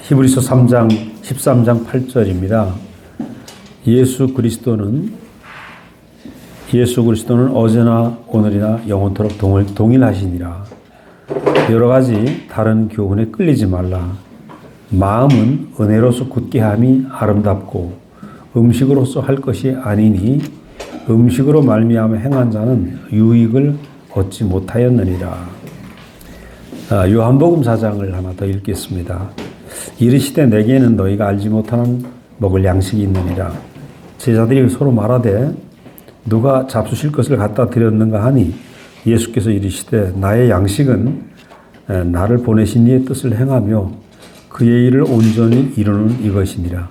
히브리서 3장 13장 8절입니다. 예수 그리스도는 어제나 오늘이나 영원토록 동일하시니라. 여러 가지 다른 교훈에 끌리지 말라. 마음은 은혜로서 굳게 함이 아름답고 음식으로서 할 것이 아니니 음식으로 말미암아 행한 자는 유익을 얻지 못하였느니라. 요한복음 4장을 하나 더 읽겠습니다. 이르시되 내게는 너희가 알지 못하는 먹을 양식이 있느니라. 제자들이 서로 말하되 누가 잡수실 것을 갖다 드렸는가 하니 예수께서 이르시되 나의 양식은 나를 보내신 이의 뜻을 행하며 그의 일을 온전히 이루는 이것이니라.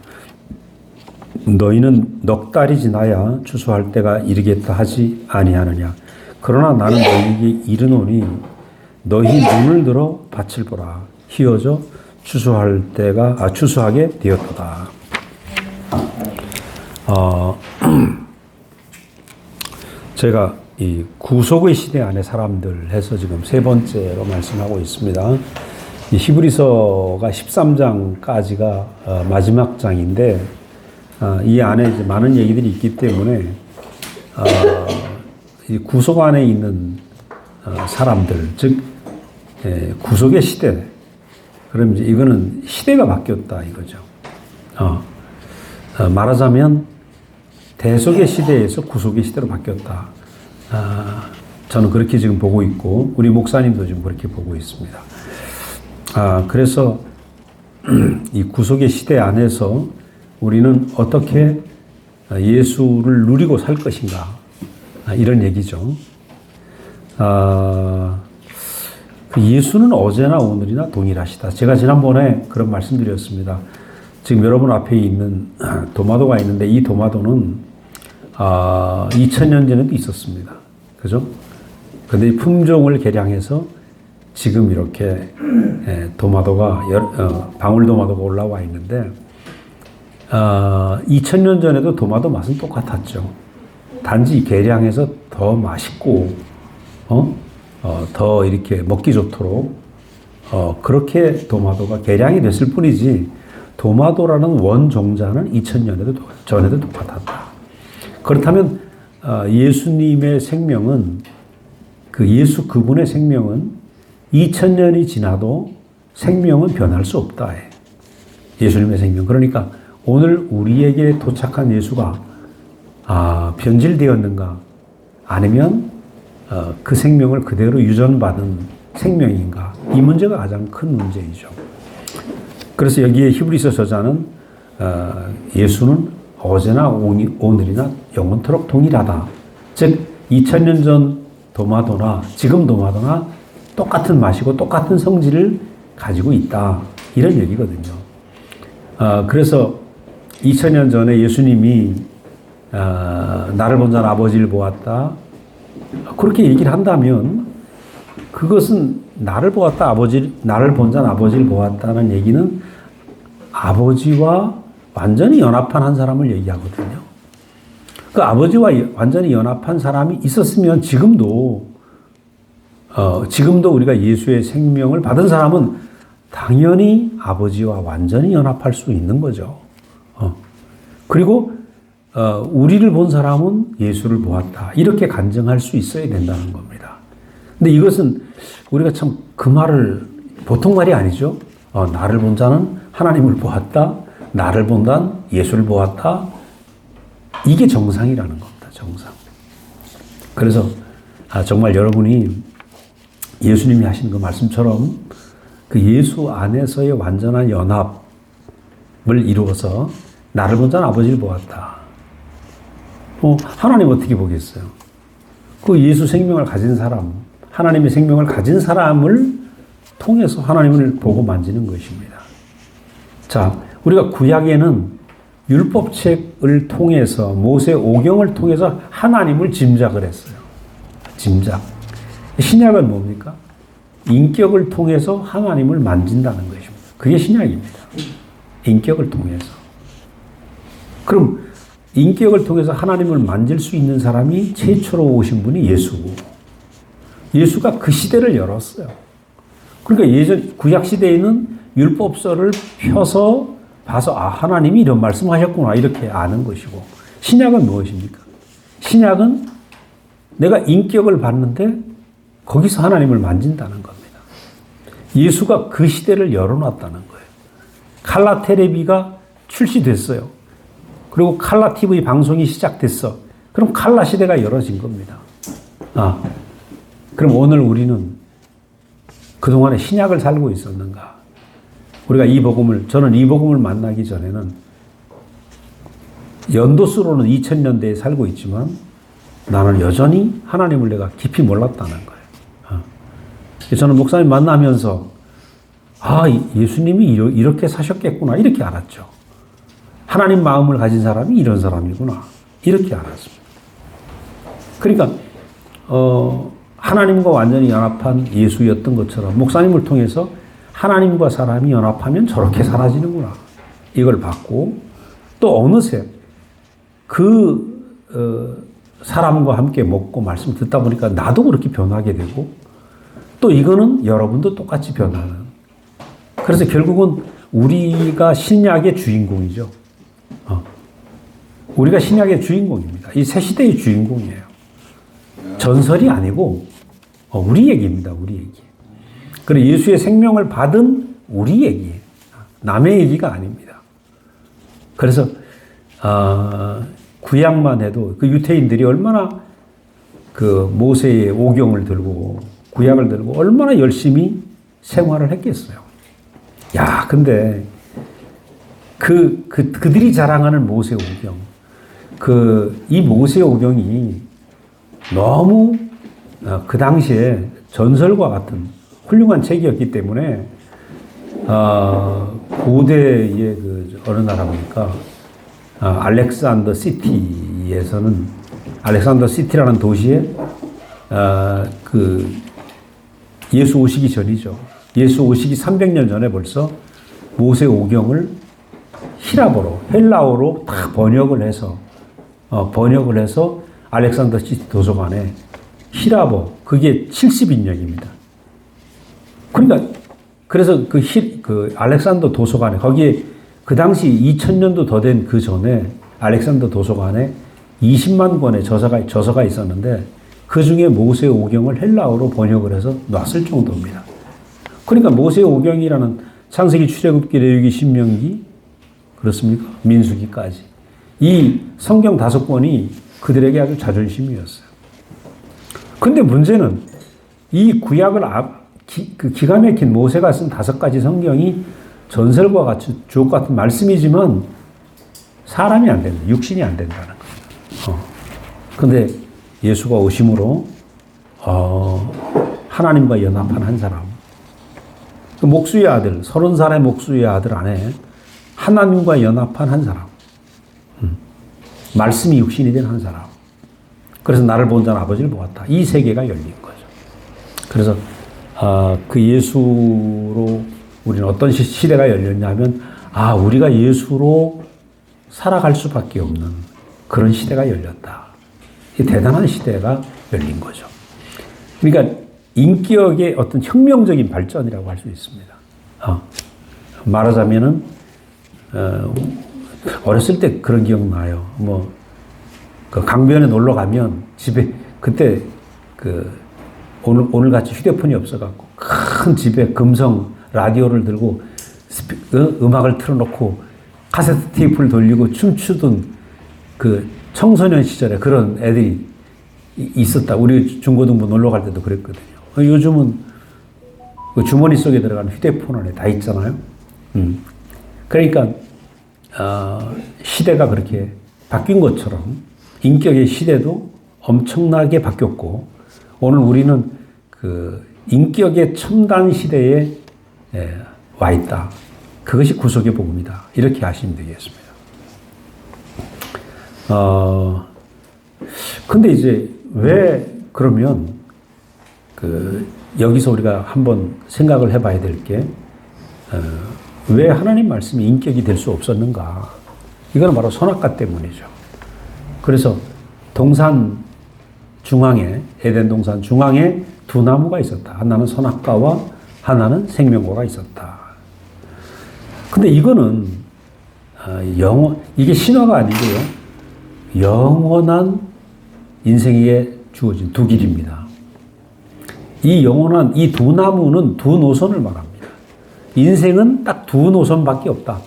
너희는 넉 달이 지나야 추수할 때가 이르겠다 하지 아니하느냐. 그러나 나는 너희에게 이르노니 너희 눈을 들어 밭을 보라. 희어져 추수하게 되었도다. 제가 이 구속의 시대 안에 사람들 해서 지금 세 번째로 말씀하고 있습니다. 이 히브리서가 13장까지가 마지막 장인데 이 안에 이제 많은 얘기들이 있기 때문에 이 구속 안에 있는 사람들, 즉 구속의 시대. 그럼 이제 이거는 시대가 바뀌었다 이거죠. 말하자면 대속의 시대에서 구속의 시대로 바뀌었다. 저는 그렇게 지금 보고 있고 우리 목사님도 지금 그렇게 보고 있습니다. 그래서 이 구속의 시대 안에서 우리는 어떻게 예수를 누리고 살 것인가 이런 얘기죠. 예수는 어제나 오늘이나 동일하시다. 제가 지난번에 그런 말씀드렸습니다. 지금 여러분 앞에 있는 도마도가 있는데 이 도마도는 2000년 전에도 있었습니다. 그죠? 근데 이 품종을 개량해서 지금 이렇게 도마도가 방울도마도가 올라와 있는데 2000년 전에도 도마도 맛은 똑같았죠. 단지 개량해서 더 맛있고 더 이렇게 먹기 좋도록 그렇게 도마도가 개량이 됐을 뿐이지 도마도라는 원종자는 2000년에도 전에도 똑같았다. 그렇다면 예수님의 생명은 예수 그분의 생명은 2000년이 지나도 생명은 변할 수 없다. 예수님의 생명. 그러니까 오늘 우리에게 도착한 예수가 변질되었는가 아니면 그 생명을 그대로 유전받은 생명인가 이 문제가 가장 큰 문제이죠. 그래서 여기에 히브리서 저자는 예수는 어제나 오늘이나 영원토록 동일하다. 즉 2000년 전 도마도나 지금 도마도나 똑같은 맛이고 똑같은 성질을 가지고 있다. 이런 얘기거든요. 그래서 2000년 전에 예수님이 나를 본 자는 아버지를 보았다. 그렇게 얘기를 한다면 그것은 나를 본 자는 아버지를 보았다는 얘기는 아버지와 완전히 연합한 한 사람을 얘기하거든요. 그 아버지와 완전히 연합한 사람이 있었으면 지금도 우리가 예수의 생명을 받은 사람은 당연히 아버지와 완전히 연합할 수 있는 거죠. 그리고 우리를 본 사람은 예수를 보았다. 이렇게 간증할 수 있어야 된다는 겁니다. 근데 이것은 우리가 참 그 말을 보통 말이 아니죠. 나를 본 자는 하나님을 보았다. 나를 본 자는 예수를 보았다. 이게 정상이라는 겁니다. 정상. 그래서 정말 여러분이 예수님이 하신 그 말씀처럼 그 예수 안에서의 완전한 연합을 이루어서 나를 본 자는 아버지를 보았다. 하나님 어떻게 보겠어요? 그 예수 생명을 가진 사람, 하나님의 생명을 가진 사람을 통해서 하나님을 보고 만지는 것입니다. 자, 우리가 구약에는 율법책을 통해서 모세 오경을 통해서 하나님을 짐작을 했어요. 짐작. 신약은 뭡니까? 인격을 통해서 하나님을 만진다는 것입니다. 그게 신약입니다. 인격을 통해서. 그럼 인격을 통해서 하나님을 만질 수 있는 사람이 최초로 오신 분이 예수고 예수가 그 시대를 열었어요. 그러니까 예전 구약 시대에는 율법서를 펴서 봐서 하나님이 이런 말씀하셨구나 이렇게 아는 것이고, 신약은 무엇입니까? 신약은 내가 인격을 봤는데 거기서 하나님을 만진다는 겁니다. 예수가 그 시대를 열어놨다는 거예요. 칼라 테레비가 출시됐어요. 그리고 칼라 TV 방송이 시작됐어. 그럼 칼라 시대가 열어진 겁니다. 그럼 오늘 우리는 그동안에 신약을 살고 있었는가? 우리가 저는 이 복음을 만나기 전에는 연도수로는 2000년대에 살고 있지만 나는 여전히 하나님을 내가 깊이 몰랐다는 거예요. 저는 목사님 만나면서 예수님이 이렇게 사셨겠구나 이렇게 알았죠. 하나님 마음을 가진 사람이 이런 사람이구나 이렇게 알았습니다. 그러니까 하나님과 완전히 연합한 예수였던 것처럼 목사님을 통해서 하나님과 사람이 연합하면 저렇게 사라지는구나 이걸 봤고, 또 어느새 사람과 함께 먹고 말씀 듣다 보니까 나도 그렇게 변하게 되고, 또 이거는 여러분도 똑같이 변하는. 그래서 결국은 우리가 신약의 주인공이죠. 우리가 신약의 주인공입니다. 이 새 시대의 주인공이에요. 전설이 아니고 우리 얘기입니다. 우리 얘기. 그리고 예수의 생명을 받은 우리 얘기예요. 남의 얘기가 아닙니다. 그래서 구약만 해도 그 유태인들이 얼마나 그 모세의 오경을 들고 구약을 들고 얼마나 열심히 생활을 했겠어요. 근데 그들이 자랑하는 모세 오경, 이 모세 오경이 너무 그 당시에 전설과 같은 훌륭한 책이었기 때문에 고대의 어느 나라입니까? 알렉산더 시티에서는, 알렉산더 시티라는 도시에 예수 오시기 전이죠. 예수 오시기 300년 전에 벌써 모세 오경을 히라보로, 헬라어로 다 번역을 해서 알렉산더 시티 도서관에 히라보, 그게 70인역입니다. 그러니까, 그래서 알렉산더 도서관에, 거기에 그 당시 2000년도 더 된 그 전에 알렉산더 도서관에 20만 권의 저서가 있었는데 그 중에 모세 오경을 헬라어로 번역을 해서 놨을 정도입니다. 그러니까 모세 오경이라는 창세기, 출애굽기, 레위기, 신명기, 그렇습니까? 민수기까지. 이 성경 5권이 그들에게 아주 자존심이었어요. 근데 문제는 이 구약을 기가 막힌 모세가 쓴 5가지 성경이 전설과 같이 주옥 같은 말씀이지만 사람이 안 된다. 육신이 안 된다는 거예요. 근데 예수가 오심으로 하나님과 연합한 한 사람, 목수의 아들, 30살의 목수의 아들 안에 하나님과 연합한 한 사람, 말씀이 육신이 된 한 사람. 그래서 나를 본 자는 아버지를 보았다. 이 세계가 열린 거죠. 그래서 그 예수로 우리는 어떤 시대가 열렸냐면 우리가 예수로 살아갈 수밖에 없는 그런 시대가 열렸다. 이 대단한 시대가 열린 거죠. 그러니까 인격의 어떤 혁명적인 발전이라고 할 수 있습니다. 말하자면은 어렸을 때 그런 기억 나요. 그 강변에 놀러 가면 집에 그때 오늘 같이 휴대폰이 없어갖고 큰 집에 금성 라디오를 들고 음악을 틀어놓고 카세트 테이프를 돌리고 춤추던 그 청소년 시절에 그런 애들이 있었다. 우리 중고등부 놀러 갈 때도 그랬거든요. 요즘은 그 주머니 속에 들어가는 휴대폰 안에 다 있잖아요. 그러니까 시대가 그렇게 바뀐 것처럼 인격의 시대도 엄청나게 바뀌었고, 오늘 우리는 그 인격의 첨단 시대에 와 있다. 그것이 구속의 복음이다. 이렇게 하시면 되겠습니다. 근데 이제 왜 그러면 여기서 우리가 한번 생각을 해봐야 될 게, 왜 하나님 말씀이 인격이 될 수 없었는가? 이거는 바로 선악과 때문이죠. 그래서 동산 중앙에, 에덴 동산 중앙에 두 나무가 있었다. 하나는 선악과와 하나는 생명고가 있었다. 근데 이거는 이게 신화가 아니고요. 영원한 인생에 주어진 두 길입니다. 이 영원한 이 두 나무는 두 노선을 말합니다. 인생은 딱 두 노선밖에 없다.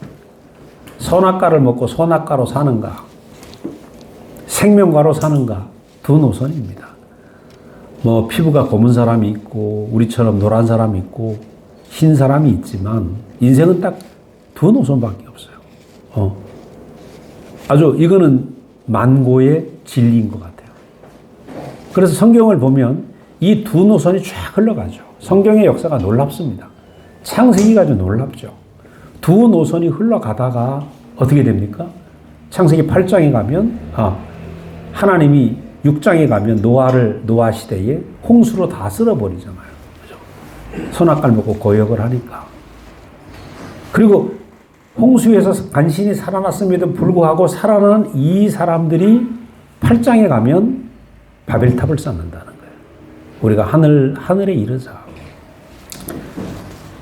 선악과를 먹고 선악과로 사는가, 생명과로 사는가, 두 노선입니다. 뭐 피부가 검은 사람이 있고 우리처럼 노란 사람이 있고 흰 사람이 있지만 인생은 딱 두 노선밖에 없어요. 아주 이거는 만고의 진리인 것 같아요. 그래서 성경을 보면 이 두 노선이 쫙 흘러가죠. 성경의 역사가 놀랍습니다. 창세기가 아주 놀랍죠. 두 노선이 흘러가다가 어떻게 됩니까? 창세기 8장에 가면 하나님이 6장에 가면 노아 시대에 홍수로 다 쓸어버리잖아요. 그죠? 선악과를 먹고 거역을 하니까. 그리고 홍수에서 간신히 살아났음에도 불구하고 살아난 이 사람들이 8장에 가면 바벨탑을 쌓는다는 거예요. 우리가 하늘에 이르자.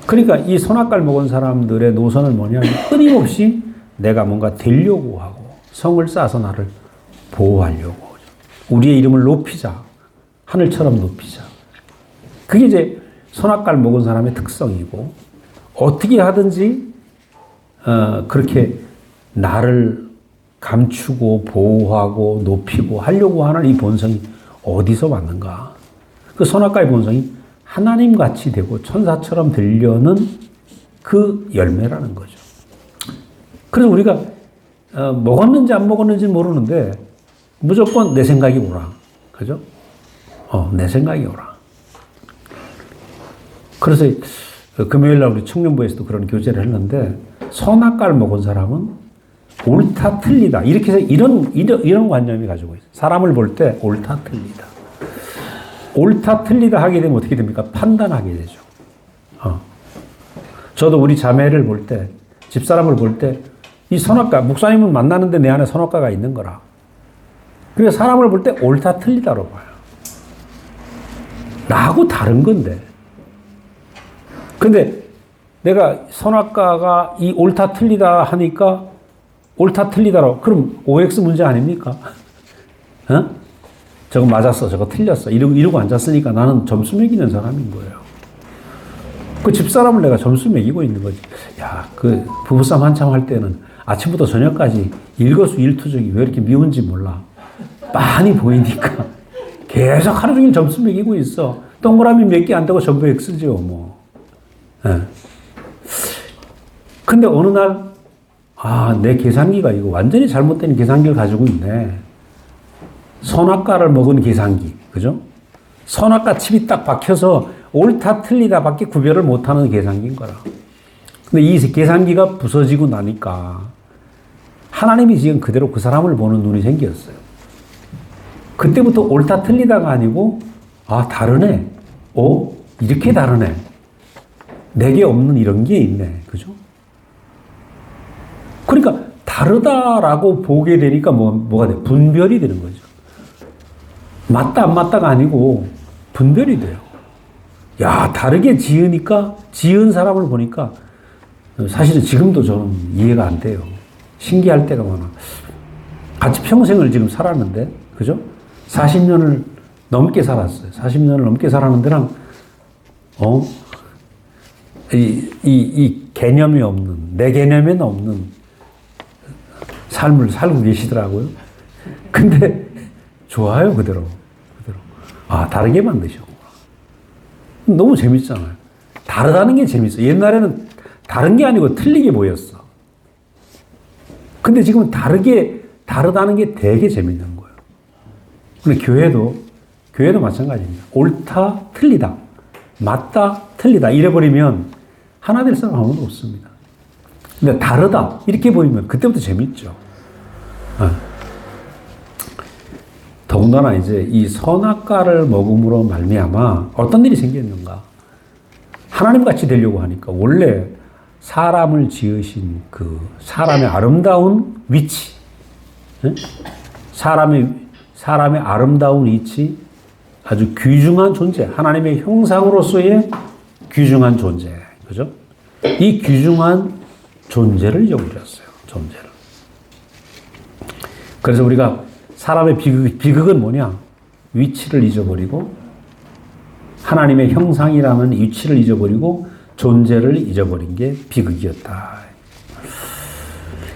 그러니까 이 선악과를 먹은 사람들의 노선은 뭐냐면 끊임없이 내가 뭔가 되려고 하고 성을 쌓아서 나를 보호하려고 우리의 이름을 높이자. 하늘처럼 높이자. 그게 이제 선악과를 먹은 사람의 특성이고 어떻게 하든지 그렇게 나를 감추고 보호하고 높이고 하려고 하는 이 본성이 어디서 왔는가? 그 선악과의 본성이 하나님같이 되고 천사처럼 되려는 그 열매라는 거죠. 그래서 우리가 먹었는지 안 먹었는지 모르는데 무조건 내 생각이 오라. 그죠? 내 생각이 오라. 그래서 금요일날 우리 청년부에서도 그런 교제를 했는데 선악과를 먹은 사람은 옳다 틀리다 이렇게 해서 이런 관념이 가지고 있어요. 사람을 볼 때 옳다 틀리다. 옳다 틀리다 하게 되면 어떻게 됩니까? 판단하게 되죠. 저도 우리 자매를 볼 때 집사람을 볼 때 이 선악과 목사님을 만나는데 내 안에 선악과가 있는 거라. 그래서 사람을 볼 때 옳다 틀리다로 봐요. 나하고 다른 건데. 근데 내가 선악과가 이 옳다 틀리다 하니까 옳다 틀리다로 그럼 OX 문제 아닙니까? 저거 맞았어, 저거 틀렸어. 이러고 앉았으니까 나는 점수 매기는 사람인 거예요. 그 집사람을 내가 점수 매기고 있는 거지. 야, 그 부부싸움 한참 할 때는 아침부터 저녁까지 일거수일투족이 왜 이렇게 미운지 몰라. 많이 보이니까 계속 하루 종일 점수 매기고 있어. 동그라미 몇 개 안 되고 전부 X죠, 뭐. 네. 근데 어느 날, 내 계산기가 이거 완전히 잘못된 계산기를 가지고 있네. 선악과를 먹은 계산기, 그죠? 선악과 칩이 딱 박혀서 옳다 틀리다 밖에 구별을 못하는 계산기인 거라. 근데 이 계산기가 부서지고 나니까 하나님이 지금 그대로 그 사람을 보는 눈이 생겼어요. 그때부터 옳다 틀리다가 아니고 다르네. 이렇게 다르네. 내게 없는 이런 게 있네. 그죠? 그러니까 다르다라고 보게 되니까 뭐가 돼? 분별이 되는 거죠. 맞다 안 맞다가 아니고 분별이 돼요. 야, 다르게 지으니까 지은 사람을 보니까 사실은 지금도 저는 이해가 안 돼요. 신기할 때가 많아. 같이 평생을 지금 살았는데, 그죠? 40년을 넘게 살았어요. 40년을 넘게 살았는데랑, 이 개념이 없는, 내 개념에는 없는 삶을 살고 계시더라고요. 근데 좋아요, 그대로. 다르게 만드셨구나. 너무 재밌잖아요. 다르다는 게 재밌어. 옛날에는 다른 게 아니고 틀리게 보였어. 근데 지금은 다르다는 게 되게 재밌는 거예요. 근데 교회도 마찬가지입니다. 옳다, 틀리다. 맞다, 틀리다. 이래버리면 하나 될 사람 아무도 없습니다. 근데 다르다. 이렇게 보이면 그때부터 재밌죠. 더군다나 이제 이 선악과를 먹음으로 말미암아 어떤 일이 생겼는가? 하나님 같이 되려고 하니까 원래 사람을 지으신 그 사람의 아름다운 위치, 사람의 아름다운 위치, 아주 귀중한 존재, 하나님의 형상으로서의 귀중한 존재. 그죠? 이 귀중한 존재를 잊어버렸어요. 존재를. 그래서 우리가 사람의 비극은 뭐냐? 위치를 잊어버리고 하나님의 형상이라는 위치를 잊어버리고 존재를 잊어버린 게 비극이었다.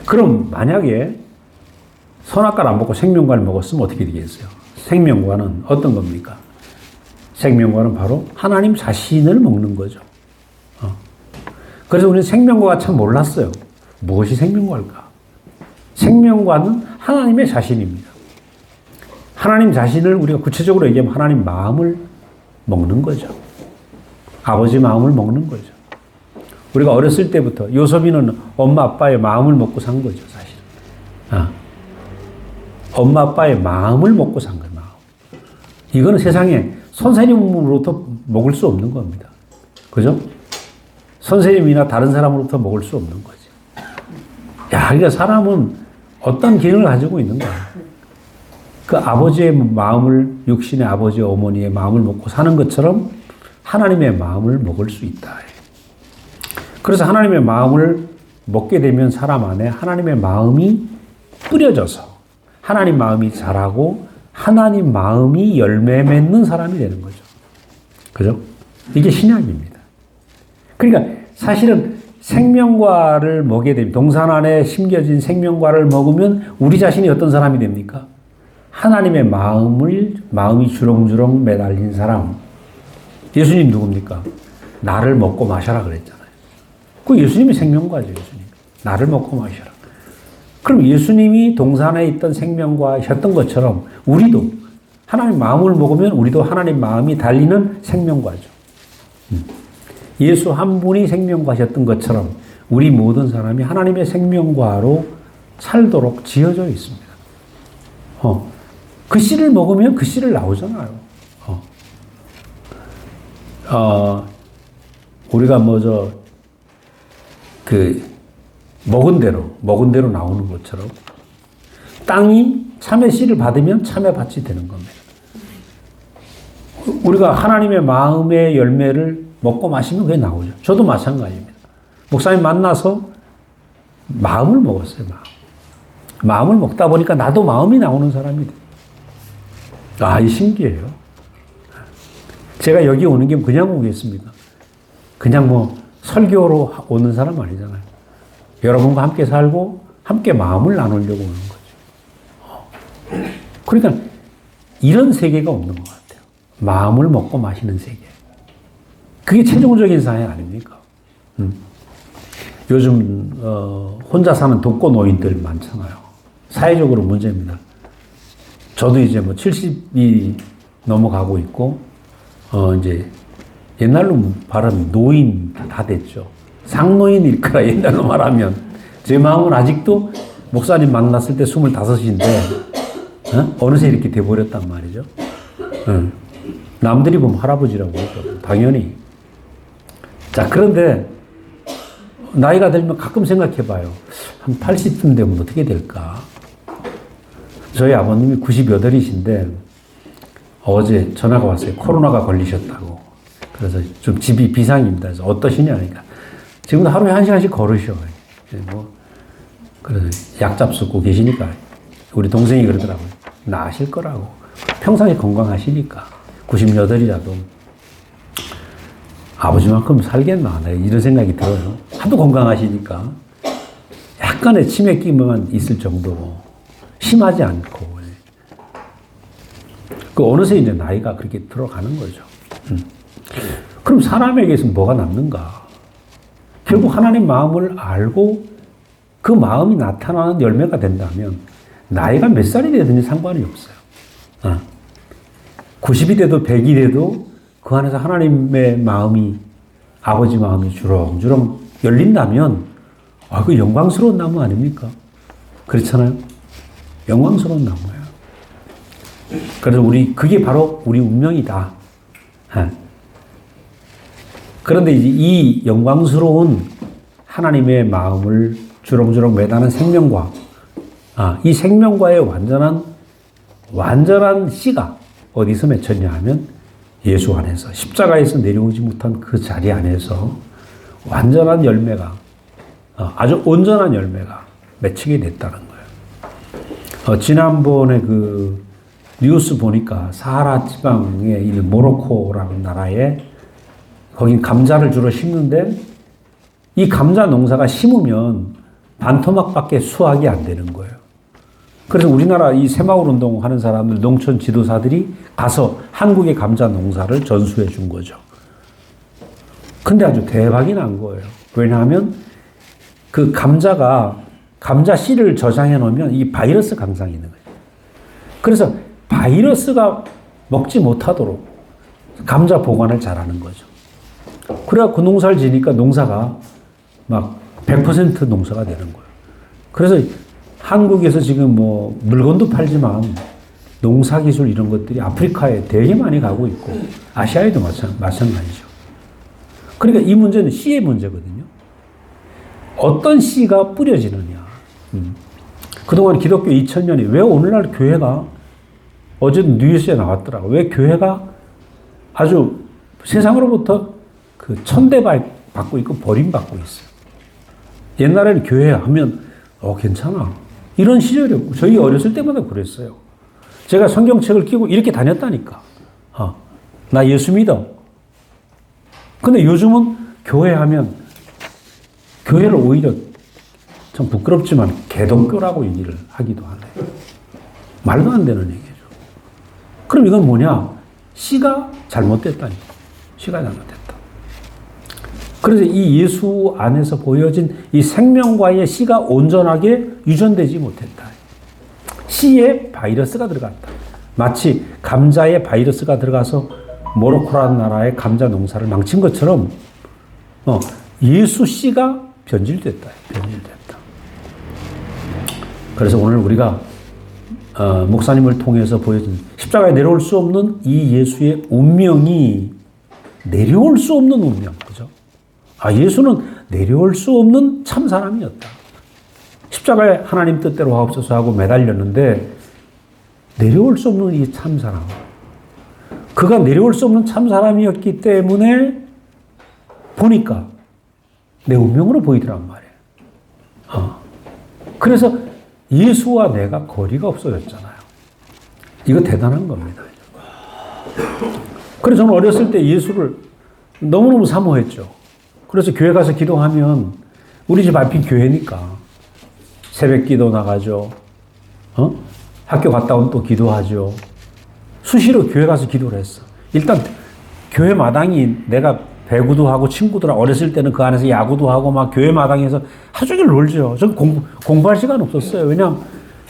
그럼 만약에 선악과를 안 먹고 생명과를 먹었으면 어떻게 되겠어요? 생명과는 어떤 겁니까? 생명과는 바로 하나님 자신을 먹는 거죠. 그래서 우리는 생명과가 참 몰랐어요. 무엇이 생명과일까? 생명과는 하나님의 자신입니다. 하나님 자신을 우리가 구체적으로 얘기하면 하나님 마음을 먹는 거죠. 아버지 마음을 먹는 거죠. 우리가 어렸을 때부터 요섭이는 엄마 아빠의 마음을 먹고 산 거죠, 사실. 엄마 아빠의 마음을 먹고 산 거예요, 마음. 이거는 세상에 선생님으로부터 먹을 수 없는 겁니다. 그죠? 선생님이나 다른 사람으로부터 먹을 수 없는 거지. 야, 그러니까 사람은 어떤 기능을 가지고 있는 거야. 그 아버지의 마음을, 육신의 아버지, 어머니의 마음을 먹고 사는 것처럼 하나님의 마음을 먹을 수 있다. 그래서 하나님의 마음을 먹게 되면 사람 안에 하나님의 마음이 뿌려져서 하나님 마음이 자라고 하나님 마음이 열매 맺는 사람이 되는 거죠. 그죠? 이게 신약입니다. 그러니까 사실은 생명과를 먹게 되면 동산 안에 심겨진 생명과를 먹으면 우리 자신이 어떤 사람이 됩니까? 하나님의 마음이 주렁주렁 매달린 사람. 예수님 누굽니까? 나를 먹고 마셔라 그랬잖아요. 그 예수님이 생명과죠, 예수님. 나를 먹고 마셔라. 그럼 예수님이 동산에 있던 생명과셨던 것처럼 우리도 하나님 마음을 먹으면 우리도 하나님 마음이 달리는 생명과죠. 예수 한 분이 생명과셨던 것처럼 우리 모든 사람이 하나님의 생명과로 살도록 지어져 있습니다. 그 씨를 먹으면 그 씨를 나오잖아요. 우리가 먹은 대로 나오는 것처럼 땅이 참의 씨를 받으면 참의 밭이 되는 겁니다. 우리가 하나님의 마음의 열매를 먹고 마시면 그게 나오죠. 저도 마찬가지입니다. 목사님 만나서 마음을 먹었어요, 마음을 먹다 보니까 나도 마음이 나오는 사람이 돼요. 이 신기해요. 제가 여기 오는 게 그냥 오겠습니까? 그냥 설교로 오는 사람 아니잖아요. 여러분과 함께 살고 함께 마음을 나누려고 오는 거죠. 그러니까 이런 세계가 없는 것 같아요. 마음을 먹고 마시는 세계. 그게 최종적인 사회 아닙니까? 요즘 혼자 사는 독거 노인들 많잖아요. 사회적으로 문제입니다. 저도 이제 70이 넘어가고 있고 이제 옛날로 말하면 노인 다 됐죠. 상노인일 거라 옛날로 말하면 제 마음은 아직도 목사님 만났을 때 25인데 어느새 이렇게 돼버렸단 말이죠. 남들이 보면 할아버지라고 그러죠. 당연히. 자, 그런데 나이가 들면 가끔 생각해봐요. 한 80쯤 되면 어떻게 될까? 저희 아버님이 98이신데 어제 전화가 왔어요. 코로나가 걸리셨다고. 그래서 좀 집이 비상입니다. 그래서 어떠시냐 하니까 지금도 하루에 1시간씩 걸으셔. 그래서 약 잡수고 계시니까 우리 동생이 그러더라고요. 나으실 거라고. 평상시 건강하시니까 98이라도 아버지만큼 살겠나 이런 생각이 들어요. 하도 건강하시니까 약간의 치매 끼만 있을 정도고 심하지 않고 어느새 이제 나이가 그렇게 들어가는 거죠. 그럼 사람에게서 뭐가 남는가? 결국 하나님 마음을 알고 그 마음이 나타나는 열매가 된다면 나이가 몇 살이 되든지 상관이 없어요. 90이 돼도 100이 돼도 그 안에서 하나님의 마음이 아버지 마음이 주렁주렁 열린다면 그 영광스러운 나무 아닙니까? 그렇잖아요. 영광스러운 나무예요. 그래서 그게 바로 우리 운명이다. 그런데 이제 이 영광스러운 하나님의 마음을 주렁주렁 매다는 생명과, 이 생명과의 완전한 씨가 어디서 맺혔냐 하면 예수 안에서 십자가에서 내려오지 못한 그 자리 안에서 완전한 열매가 아주 온전한 열매가 맺히게 됐다는 거예요. 지난번에 그 뉴스 보니까 사하라 지방에 있는 모로코라는 나라에 거긴 감자를 주로 심는데 이 감자 농사가 심으면 반토막밖에 수확이 안 되는 거예요. 그래서 우리나라 이 새마을 운동 하는 사람들, 농촌 지도사들이 가서 한국의 감자 농사를 전수해 준 거죠. 근데 아주 대박이 난 거예요. 왜냐하면 그 감자 씨를 저장해 놓으면 이 바이러스 감상이 있는 거예요. 그래서 바이러스가 먹지 못하도록 감자 보관을 잘하는 거죠. 그래야 그 농사를 지니까 농사가 막 100% 농사가 되는 거예요. 그래서 한국에서 지금 뭐 물건도 팔지만 농사기술 이런 것들이 아프리카에 되게 많이 가고 있고 아시아에도 마찬가지죠. 그러니까 이 문제는 씨의 문제거든요. 어떤 씨가 뿌려지느냐. 그동안 기독교 2000년이 왜 오늘날 교회가 어제 뉴스에 나왔더라고. 왜 교회가 아주 세상으로부터 그 천대받고 있고 버림받고 있어요. 옛날에는 교회 하면 괜찮아. 이런 시절이었고 저희 어렸을 때마다 그랬어요. 제가 성경책을 끼고 이렇게 다녔다니까. 나 예수 믿어. 근데 요즘은 교회 하면 교회를 오히려 참 부끄럽지만 개독교라고 얘기를 하기도 하네요. 말도 안 되는 얘기죠. 그럼 이건 뭐냐? 씨가 잘못됐다니까. 씨가 잘못됐다. 그래서 이 예수 안에서 보여진 이 생명과의 씨가 온전하게 유전되지 못했다. 씨에 바이러스가 들어갔다. 마치 감자에 바이러스가 들어가서 모로코라는 나라의 감자 농사를 망친 것처럼 예수 씨가 변질됐다. 그래서 오늘 우리가 목사님을 통해서 보여준 십자가에 내려올 수 없는 이 예수의 운명이 내려올 수 없는 운명, 그죠? 예수는 내려올 수 없는 참 사람이었다. 십자가에 하나님 뜻대로 하옵소서 하고 매달렸는데 내려올 수 없는 이 참 사람. 그가 내려올 수 없는 참 사람이었기 때문에 보니까 내 운명으로 보이더란 말이에요. 그래서 예수와 내가 거리가 없어졌잖아요. 이거 대단한 겁니다. 그래서 저는 어렸을 때 예수를 너무너무 사모했죠. 그래서 교회 가서 기도하면 우리 집 앞이 교회니까 새벽 기도 나가죠. 학교 갔다 오면 또 기도하죠. 수시로 교회 가서 기도를 했어. 일단 교회 마당이 내가 배구도 하고 친구들하고 어렸을 때는 그 안에서 야구도 하고 막 교회 마당에서 하루 종일 놀죠. 저는 공부할 시간 없었어요. 왜냐하면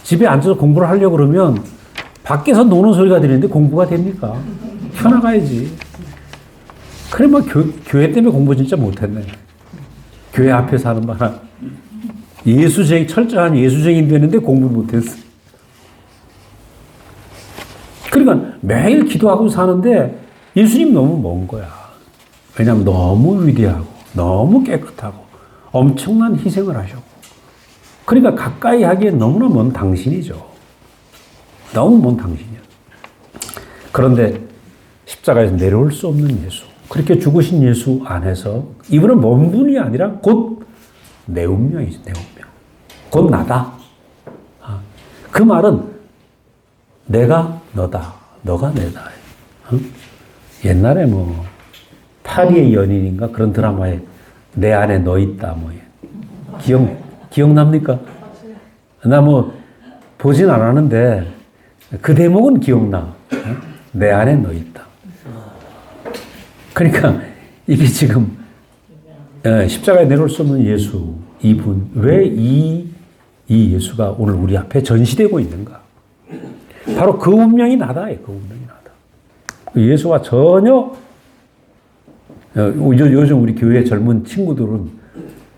집에 앉아서 공부를 하려고 그러면 밖에서 노는 소리가 들리는데 공부가 됩니까? 튀어나가야지. 그래, 막 교회 때문에 공부 진짜 못했네. 교회 앞에서 하는 바람. 철저한 예수쟁이 되는데 공부를 못했어. 그러니까 매일 기도하고 사는데 예수님 너무 먼 거야. 왜냐하면 너무 위대하고, 너무 깨끗하고, 엄청난 희생을 하셨고. 그러니까 가까이 하기엔 너무나 먼 당신이죠. 너무 먼 당신이야. 그런데 십자가에서 내려올 수 없는 예수. 그렇게 죽으신 예수 안에서 이분은 먼 분이 아니라 곧 내 운명이죠. 내 운명. 곧 나다. 그 말은 내가 너다. 너가 내다. 옛날에 뭐 파리의 연인인가 그런 드라마에 내 안에 너 있다. 뭐 기억납니까? 나 뭐 보진 않았는데 그 대목은 기억나. 내 안에 너 있다. 그러니까 이게 지금 십자가에 내려올 수 없는 예수, 이분, 왜 이 예수가 오늘 우리 앞에 전시되고 있는가? 바로 그 운명이 나다. 그 운명이 나다. 예수와 전혀 요즘 우리 교회 젊은 친구들은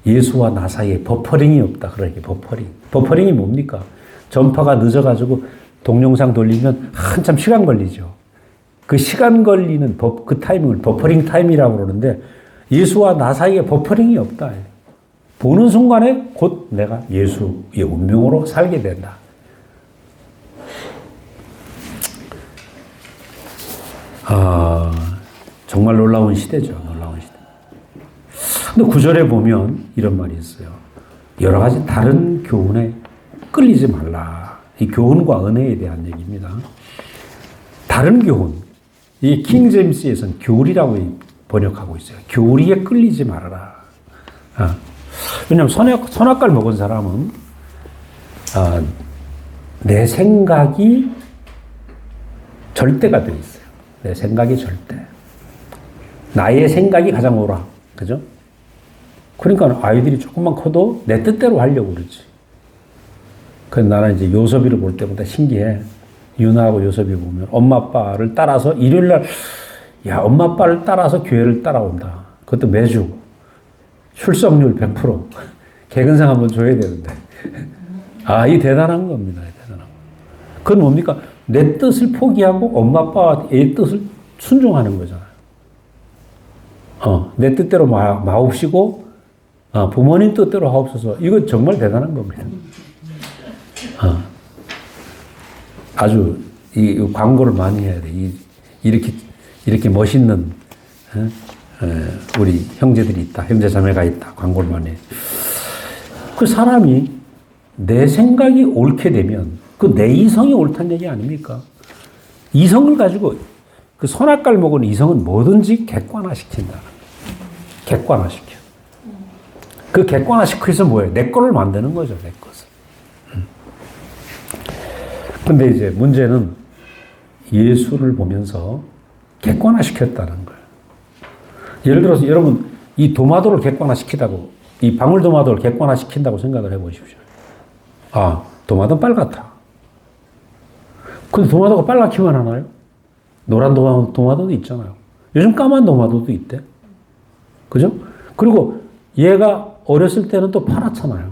예수와 나 사이에 버퍼링이 없다. 그러게 버퍼링. 버퍼링이 뭡니까? 전파가 늦어가지고 동영상 돌리면 한참 시간 걸리죠. 그 시간 걸리는 그 타이밍을 버퍼링 타임이라고 그러는데 예수와 나 사이에 버퍼링이 없다. 보는 순간에 곧 내가 예수의 운명으로 살게 된다. 정말 놀라운 시대죠. 놀라운 시대. 근데 구절에 보면 이런 말이 있어요. 여러 가지 다른 교훈에 끌리지 말라. 이 교훈과 은혜에 대한 얘기입니다. 다른 교훈. 이 킹제임스에서는 교리라고 번역하고 있어요. 교리에 끌리지 말아라. 왜냐하면 선악과를 먹은 사람은 내 생각이 절대가 되어 있어요. 내 생각이 절대. 나의 생각이 가장 옳아. 그죠? 그러니까 아이들이 조금만 커도 내 뜻대로 하려고 그러지. 그래서 나는 이제 요섭이를 볼 때보다 신기해. 유나하고 요섭이 보면 엄마 아빠를 따라서 일요일날 엄마 아빠를 따라서 교회를 따라온다. 그것도 매주 출석률 100%. 개근상 한번 줘야 되는데. 이 대단한 겁니다. 대단한 거. 그건 뭡니까? 내 뜻을 포기하고 엄마 아빠의 뜻을 순종하는 거잖아요. 내 뜻대로 마옵시고 부모님 뜻대로 하옵소서. 이거 정말 대단한 겁니다. 아주 이 광고를 많이 해야 돼. 이렇게 멋있는 우리 형제들이 있다. 형제 자매가 있다. 광고를 많이 해. 그 사람이 내 생각이 옳게 되면 그 내 이성이 옳다는 얘기 아닙니까? 이성을 가지고 그 선악과를 먹은 이성은 뭐든지 객관화시킨다. 객관화시켜. 그 객관화시켜서 뭐예요? 내 거를 만드는 거죠. 내 것을. 근데 이제 문제는 예수를 보면서 객관화시켰다는 거예요. 예를 들어서 여러분 이 도마도를 객관화시키다고 이 방울도마도를 객관화시킨다고 생각을 해보십시오. 도마도는 빨갛다. 근데 도마도가 빨갛기만 하나요? 노란 도마도도 있잖아요. 요즘 까만 도마도도 있대. 그죠? 그리고 얘가 어렸을 때는 또 파랗잖아요.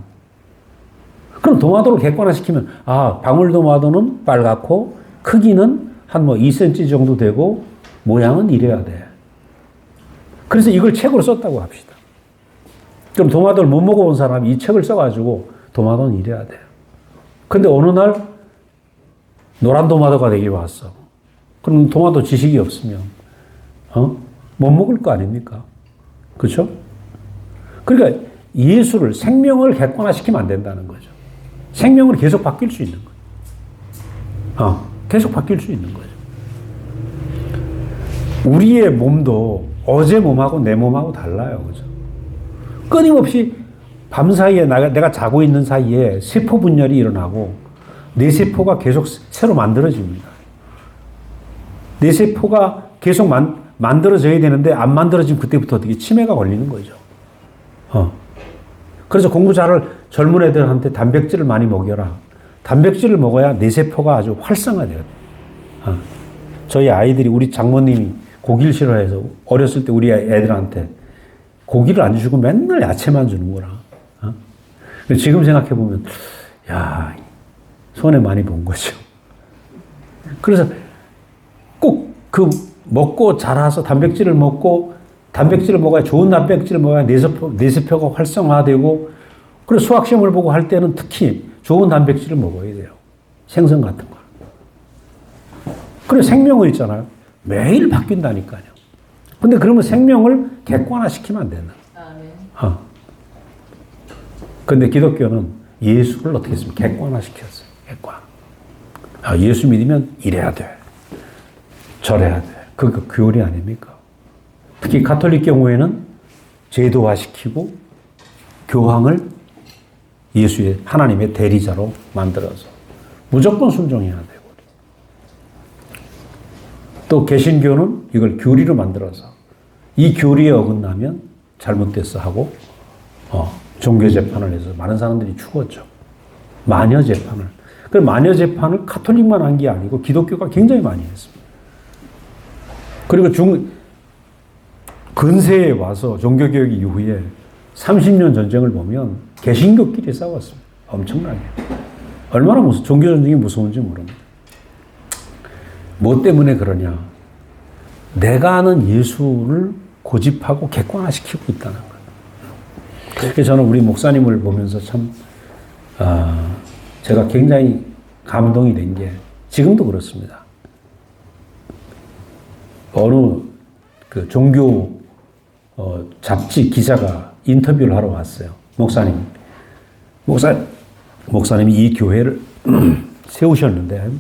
그럼 도마도를 객관화시키면 방울도마도는 빨갛고 크기는 한 2cm 정도 되고 모양은 이래야 돼. 그래서 이걸 책으로 썼다고 합시다. 그럼 도마도를 못 먹어본 사람이 이 책을 써가지고 도마도는 이래야 돼. 근데 어느 날 노란 도마도가 되기 왔어. 그럼 도마도 지식이 없으면 못 먹을 거 아닙니까? 그렇죠? 그러니까 예수를 생명을 객관화시키면 안 된다는 거죠. 생명은 계속 바뀔 수 있는 거죠. 계속 바뀔 수 있는 거죠. 우리의 몸도 어제 몸하고 내 몸하고 달라요. 그죠? 끊임없이 밤사이에 내가 자고 있는 사이에 세포 분열이 일어나고 내 세포가 계속 새로 만들어집니다. 내 세포가 계속 만들어져야 되는데 안 만들어지면 그때부터 어떻게 치매가 걸리는 거죠. 그래서 공부 잘할 젊은 애들한테 단백질을 많이 먹여라. 단백질을 먹어야 내 세포가 아주 활성화돼요. 저희 아이들이 우리 장모님이 고기를 싫어해서 어렸을 때 우리 애들한테 고기를 안 주고 맨날 야채만 주는 거라. 지금 생각해보면 손해 많이 본 거죠. 그래서 꼭 그 먹고 자라서 단백질을 먹어야 좋은 단백질을 먹어야 내 세포가 활성화되고 그래서 수학시험을 보고 할 때는 특히 좋은 단백질을 먹어야 돼요. 생선 같은 거. 그래서 생명은 있잖아요. 매일 바뀐다니까요. 근데 그러면 생명을 객관화시키면 안 되나? 근데 기독교는 예수를 어떻게 했습니까? 객관화시켰어요. 객관. 예수 믿으면 이래야 돼. 저래야 돼. 그게 교리 아닙니까? 특히 가톨릭 경우에는 제도화시키고 교황을 예수의 하나님의 대리자로 만들어서 무조건 순종해야 되고 또 개신교는 이걸 교리로 만들어서 이 교리에 어긋나면 잘못됐어 하고 종교 재판을 해서 많은 사람들이 죽었죠. 마녀 재판을. 그 마녀 재판을 가톨릭만 한 게 아니고 기독교가 굉장히 많이 했습니다. 그리고 근세에 와서 종교개혁 이후에 30년 전쟁을 보면 개신교끼리 싸웠습니다. 엄청나게. 얼마나 종교전쟁이 무서운지 모릅니다. 뭐 때문에 그러냐. 내가 아는 예수를 고집하고 객관화시키고 있다는 거예요. 그래서 저는 우리 목사님을 보면서 참 제가 굉장히 감동이 된 게 지금도 그렇습니다. 어느 그 종교 잡지 기자가 인터뷰를 하러 왔어요. 목사님이 이 교회를 세우셨는데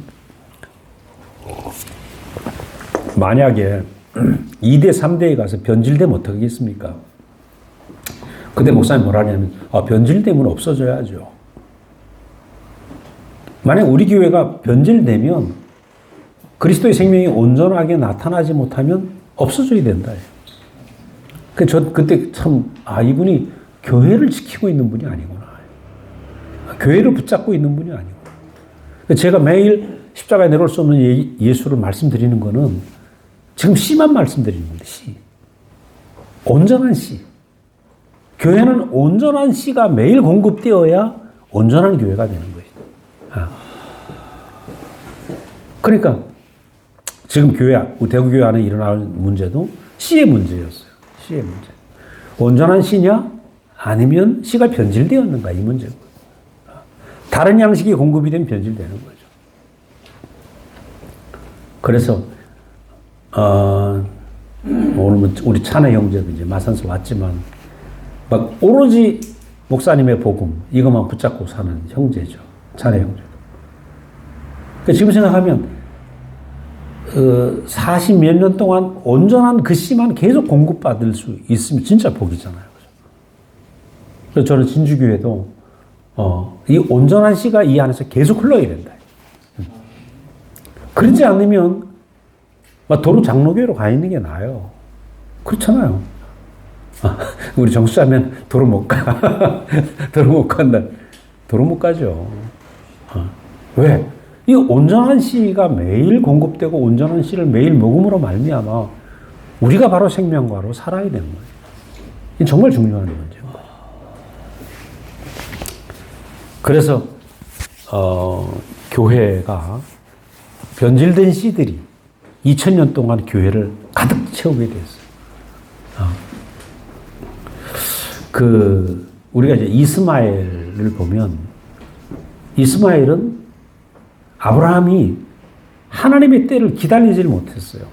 만약에 2대, 3대에 가서 변질되면 어떡하겠습니까? 그때 목사님 뭐라냐면 변질되면 없어져야죠. 만약 우리 교회가 변질되면 그리스도의 생명이 온전하게 나타나지 못하면 없어져야 된다. 저 그때 참 이분이 교회를 지키고 있는 분이 아니구나. 교회를 붙잡고 있는 분이 아니구나. 제가 매일 십자가에 내려올 수 없는 예수를 말씀드리는 거는 지금 씨만 말씀드리는 겁니다. 씨. 온전한 씨. 교회는 온전한 씨가 매일 공급되어야 온전한 교회가 되는 것이다. 그러니까 지금 우리 대구교회 안에 일어나는 문제도 씨의 문제였어요. 씨의 문제. 온전한 씨냐? 아니면 씨가 변질되었는가? 이 문제고. 다른 양식이 공급이 되면 변질되는 거죠. 그래서 오늘 우리 찬의 형제도 이제 마산서 왔지만 막 오로지 목사님의 복음 이것만 붙잡고 사는 형제죠. 찬의 형제도. 그러니까 지금 생각하면 40 몇 년 동안 온전한 그 씨만 계속 공급받을 수 있으면 진짜 복이잖아요. 그래서 저는 진주교회도 이 온전한 씨가 이 안에서 계속 흘러야 된다. 그렇지 않으면 도로 장로교회로 가 있는 게 나아요. 그렇잖아요. 우리 정수자면 도로 못 가. 도로 못 간다. 도로 못 가죠. 왜? 이 온전한 씨가 매일 공급되고 온전한 씨를 매일 먹음으로 말미암아 우리가 바로 생명과로 살아야 되는 거예요. 이 정말 중요한 문제인 거예요. 그래서 교회가 변질된 씨들이 2000년 동안 교회를 가득 채우게 됐어요. 우리가 이제 이스마엘을 보면 이스마엘은 아브라함이 하나님의 때를 기다리질 못했어요.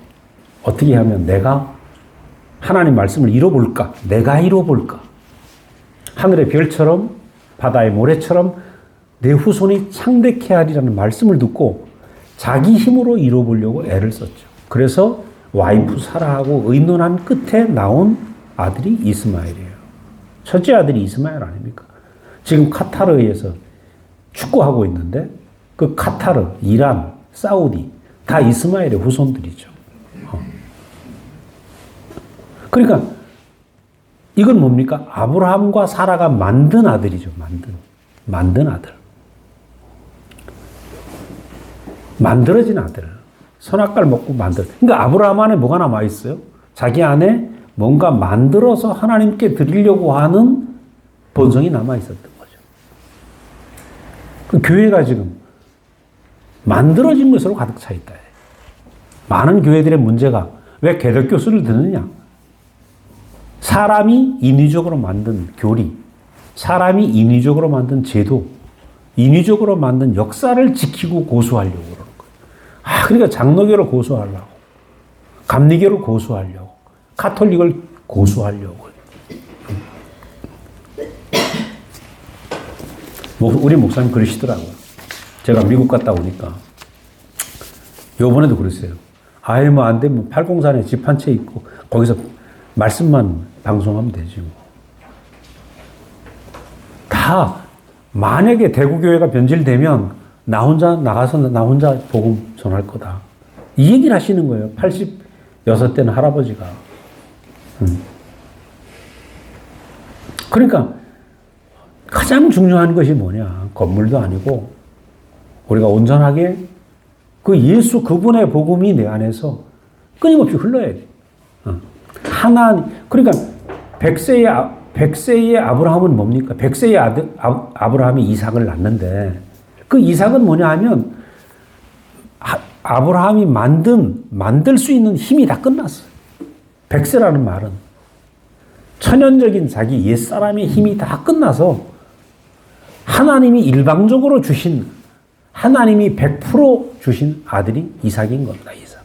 어떻게 하면 내가 하나님 말씀을 이뤄볼까? 내가 이뤄볼까? 하늘의 별처럼 바다의 모래처럼 내 후손이 창대케 하리라는 말씀을 듣고 자기 힘으로 이뤄보려고 애를 썼죠. 그래서 와이프 사라하고 의논한 끝에 나온 아들이 이스마엘이에요. 첫째 아들이 이스마엘 아닙니까? 지금 카타르에서 축구하고 있는데 그 카타르, 이란, 사우디 다 이스마엘의 후손들이죠. 그러니까 이건 뭡니까? 아브라함과 사라가 만든 아들이죠. 만든 아들. 만들어진 아들. 선악과를 먹고 그러니까 아브라함 안에 뭐가 남아있어요? 자기 안에 뭔가 만들어서 하나님께 드리려고 하는 본성이 남아있었던 거죠. 그 교회가 지금 만들어진 것으로 가득 차 있다. 많은 교회들의 문제가 왜 개덕교수를 듣느냐? 사람이 인위적으로 만든 교리, 사람이 인위적으로 만든 제도, 인위적으로 만든 역사를 지키고 고수하려고 그러는 거예요. 그러니까 장로교를 고수하려고, 감리교를 고수하려고, 카톨릭을 고수하려고. 우리 목사님 그러시더라고요. 제가 미국 갔다 오니까 요번에도 그랬어요. 뭐 안 되면 803에 집 한 채 있고 거기서 말씀만 방송하면 되지 뭐. 다 만약에 대구교회가 변질되면 나 혼자 나가서 나 혼자 복음 전할 거다. 이 얘기를 하시는 거예요. 86대는 할아버지가. 그러니까 가장 중요한 것이 뭐냐. 건물도 아니고 우리가 온전하게 그 예수 그분의 복음이 내 안에서 끊임없이 흘러야 돼. 그러니까 100세의 아브라함은 뭡니까? 100세의 아들, 아브라함이 이삭을 낳는데 그 이삭은 뭐냐 하면 아브라함이 만들 수 있는 힘이 다 끝났어요. 100세라는 말은 천연적인 자기 옛사람의 힘이 다 끝나서 하나님이 일방적으로 주신 하나님이 100% 주신 아들이 이삭인 겁니다. 이삭.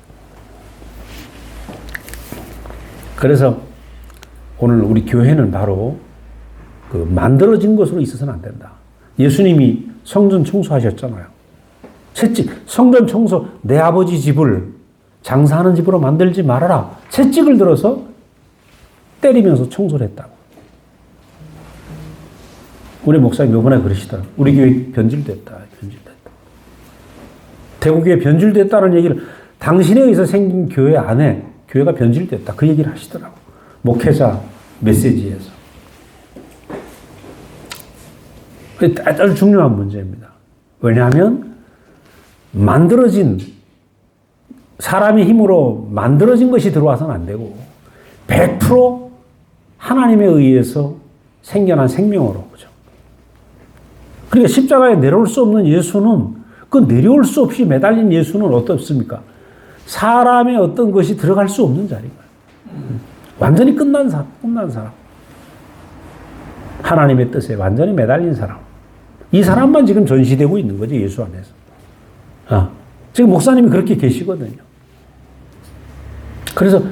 그래서 오늘 우리 교회는 바로 그 만들어진 것으로 있어서는 안 된다. 예수님이 성전 청소하셨잖아요. 채찍, 성전 청소, 내 아버지 집을 장사하는 집으로 만들지 말아라. 채찍을 들어서 때리면서 청소를 했다고. 우리 목사님 이번에 그러시더라고요. 우리 교회 변질됐다. 대구교회 변질됐다는 얘기를 당신에 의해서 생긴 교회 안에 교회가 변질됐다. 그 얘기를 하시더라고요. 목회자 메시지에서. 아주 중요한 문제입니다. 왜냐하면 만들어진 사람의 힘으로 만들어진 것이 들어와서는 안 되고 100% 하나님에 의해서 생겨난 생명으로. 그죠? 그러니까 십자가에 내려올 수 없는 예수는 그 내려올 수 없이 매달린 예수는 어떻습니까? 사람의 어떤 것이 들어갈 수 없는 자리인 거예요. 완전히 끝난 사람. 하나님의 뜻에 완전히 매달린 사람. 이 사람만 지금 전시되고 있는 거죠, 예수 안에서. 지금 목사님이 그렇게 계시거든요. 그래서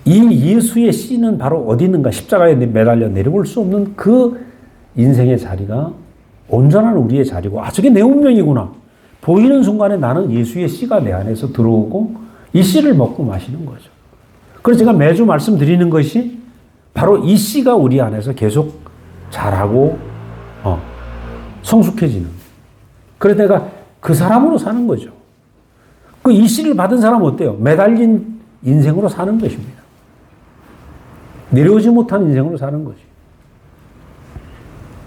이 예수의 씨는 바로 어디 있는가? 십자가에 매달려 내려올 수 없는 그 인생의 자리가 온전한 우리의 자리고, 저게 내 운명이구나. 보이는 순간에 나는 예수의 씨가 내 안에서 들어오고 이 씨를 먹고 마시는 거죠. 그래서 제가 매주 말씀드리는 것이 바로 이 씨가 우리 안에서 계속 자라고 성숙해지는. 그래서 내가 그 사람으로 사는 거죠. 그 이 씨를 받은 사람은 어때요? 매달린 인생으로 사는 것입니다. 내려오지 못한 인생으로 사는 거지.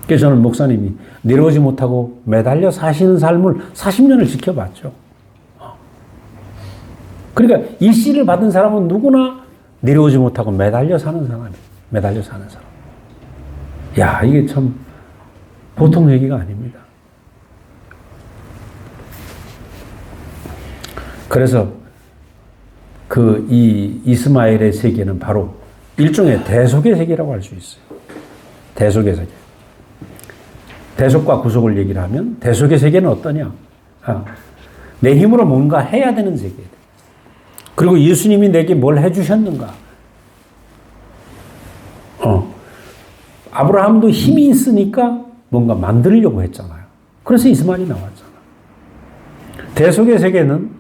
그래서 저는 목사님이 내려오지 못하고 매달려 사시는 삶을 40년을 지켜봤죠. 그러니까 이 씨를 받은 사람은 누구나 내려오지 못하고 매달려 사는 사람이에요. 매달려 사는 사람. 야, 이게 참 보통 얘기가 아닙니다. 그래서 이 이스마엘의 세계는 바로 일종의 대속의 세계라고 할 수 있어요. 대속의 세계. 대속과 구속을 얘기를 하면 대속의 세계는 어떠냐? 내 힘으로 뭔가 해야 되는 세계. 그리고 예수님이 내게 뭘 해주셨는가? 아브라함도 힘이 있으니까 뭔가 만들려고 했잖아요. 그래서 이스마엘이 나왔잖아. 대속의 세계는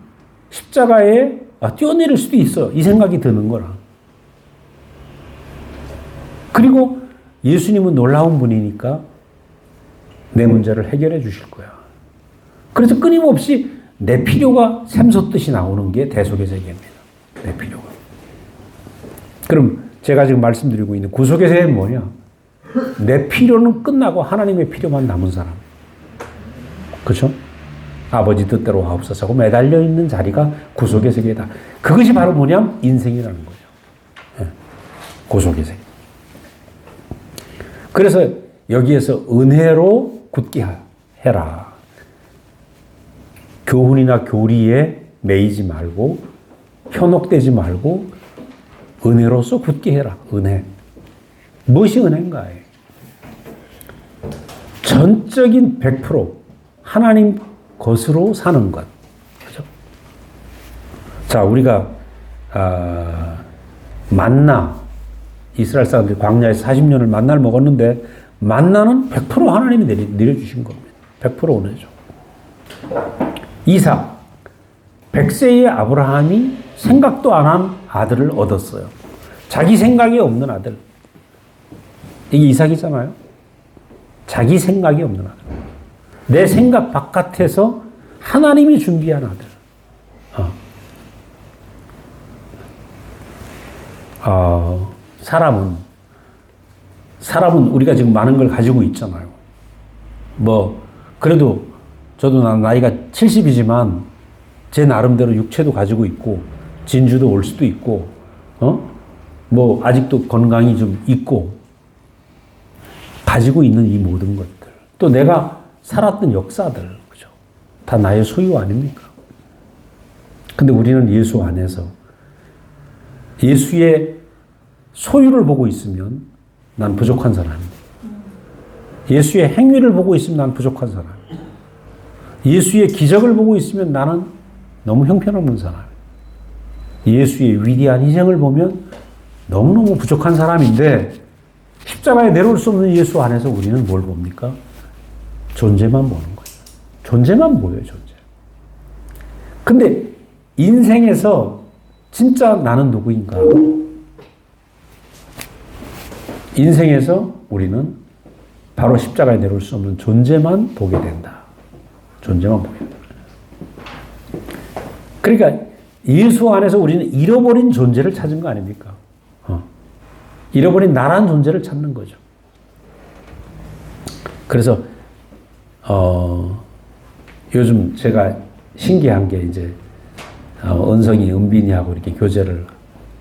십자가에 뛰어내릴 수도 있어. 이 생각이 드는 거라. 그리고 예수님은 놀라운 분이니까 내 문제를 해결해 주실 거야. 그래서 끊임없이 내 필요가 샘솟듯이 나오는 게 대속의 세계입니다. 내 필요가. 그럼 제가 지금 말씀드리고 있는 구속의 세계는 뭐냐? 내 필요는 끝나고 하나님의 필요만 남은 사람. 그렇죠? 아버지 뜻대로 하옵소서 하고 매달려 있는 자리가 구속의 세계다. 그것이 바로 뭐냐면 인생이라는 거죠. 구속의 세계. 그래서 여기에서 은혜로 굳게 해라. 교훈이나 교리에 매이지 말고 현혹되지 말고 은혜로서 굳게 해라. 은혜. 무엇이 은혜인가? 전적인 100% 하나님 것으로 사는 것. 그죠? 자, 우리가 만나 이스라엘 사람들이 광야에서 40년을 만나를 먹었는데 만나는 100% 하나님이 내려주신 겁니다. 100% 은혜죠. 이삭, 100세의 아브라함이 생각도 안 한 아들을 얻었어요. 자기 생각이 없는 아들. 이게 이삭이잖아요. 자기 생각이 없는 아들. 내 생각 바깥에서 하나님이 준비한 아들. 사람은 우리가 지금 많은 걸 가지고 있잖아요. 그래도 저도 나이가 70이지만 제 나름대로 육체도 가지고 있고, 진주도 올 수도 있고, 아직도 건강이 좀 있고, 가지고 있는 이 모든 것들. 또 내가 살았던 역사들, 그죠? 다 나의 소유 아닙니까? 근데 우리는 예수 안에서 예수의 소유를 보고 있으면 난 부족한 사람입니다. 예수의 행위를 보고 있으면 난 부족한 사람입니다. 예수의 기적을 보고 있으면 나는 너무 형편없는 사람입니다. 예수의 위대한 희생을 보면 너무너무 부족한 사람인데 십자가에 내려올 수 없는 예수 안에서 우리는 뭘 봅니까? 존재만 보는 거예요. 존재만 보여요, 존재. 근데 인생에서 진짜 나는 누구인가? 인생에서 우리는 바로 십자가에 내려올 수 없는 존재만 보게 된다. 존재만 보게 된다. 그러니까 예수 안에서 우리는 잃어버린 존재를 찾은 거 아닙니까? 잃어버린 나란 존재를 찾는 거죠. 그래서 요즘 제가 신기한 게 이제 은성이, 은빈이하고 이렇게 교제를,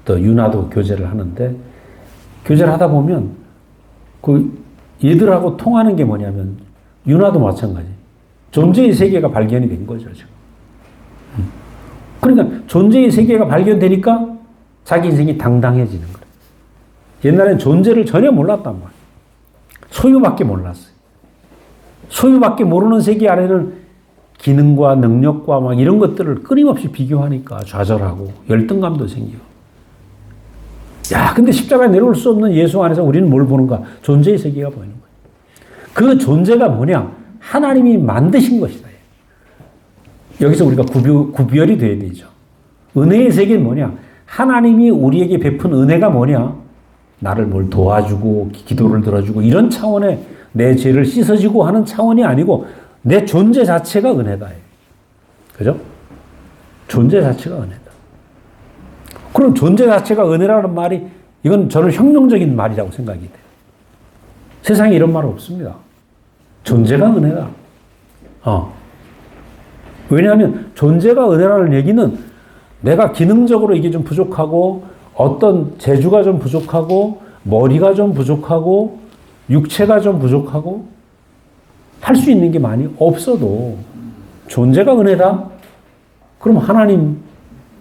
또 윤아도 교제를 하는데, 교제를 하다 보면 그 얘들하고 통하는 게 뭐냐면 윤아도 마찬가지. 존재의 세계가 발견이 된 거죠, 지금. 그러니까 존재의 세계가 발견되니까 자기 인생이 당당해지는 거예요. 옛날엔 존재를 전혀 몰랐단 말이에요. 소유밖에 몰랐어요. 소유밖에 모르는 세계 안에는 기능과 능력과 막 이런 것들을 끊임없이 비교하니까 좌절하고 열등감도 생기고. 야, 근데 십자가에 내려올 수 없는 예수 안에서 우리는 뭘 보는가? 존재의 세계가 보이는 거예요. 그 존재가 뭐냐? 하나님이 만드신 것이다. 여기서 우리가 구별이 돼야 되죠. 은혜의 세계는 뭐냐? 하나님이 우리에게 베푼 은혜가 뭐냐? 나를 뭘 도와주고 기도를 들어주고 이런 차원의 내 죄를 씻어주고 하는 차원이 아니고 내 존재 자체가 은혜다. 그죠? 존재 자체가 은혜다. 그럼 존재 자체가 은혜라는 말이 이건 저는 혁명적인 말이라고 생각이 돼요. 세상에 이런 말 없습니다. 존재가 은혜다. 왜냐하면 존재가 은혜라는 얘기는 내가 기능적으로 이게 좀 부족하고 어떤 재주가 좀 부족하고 머리가 좀 부족하고 육체가 좀 부족하고 할 수 있는 게 많이 없어도 존재가 은혜다? 그럼 하나님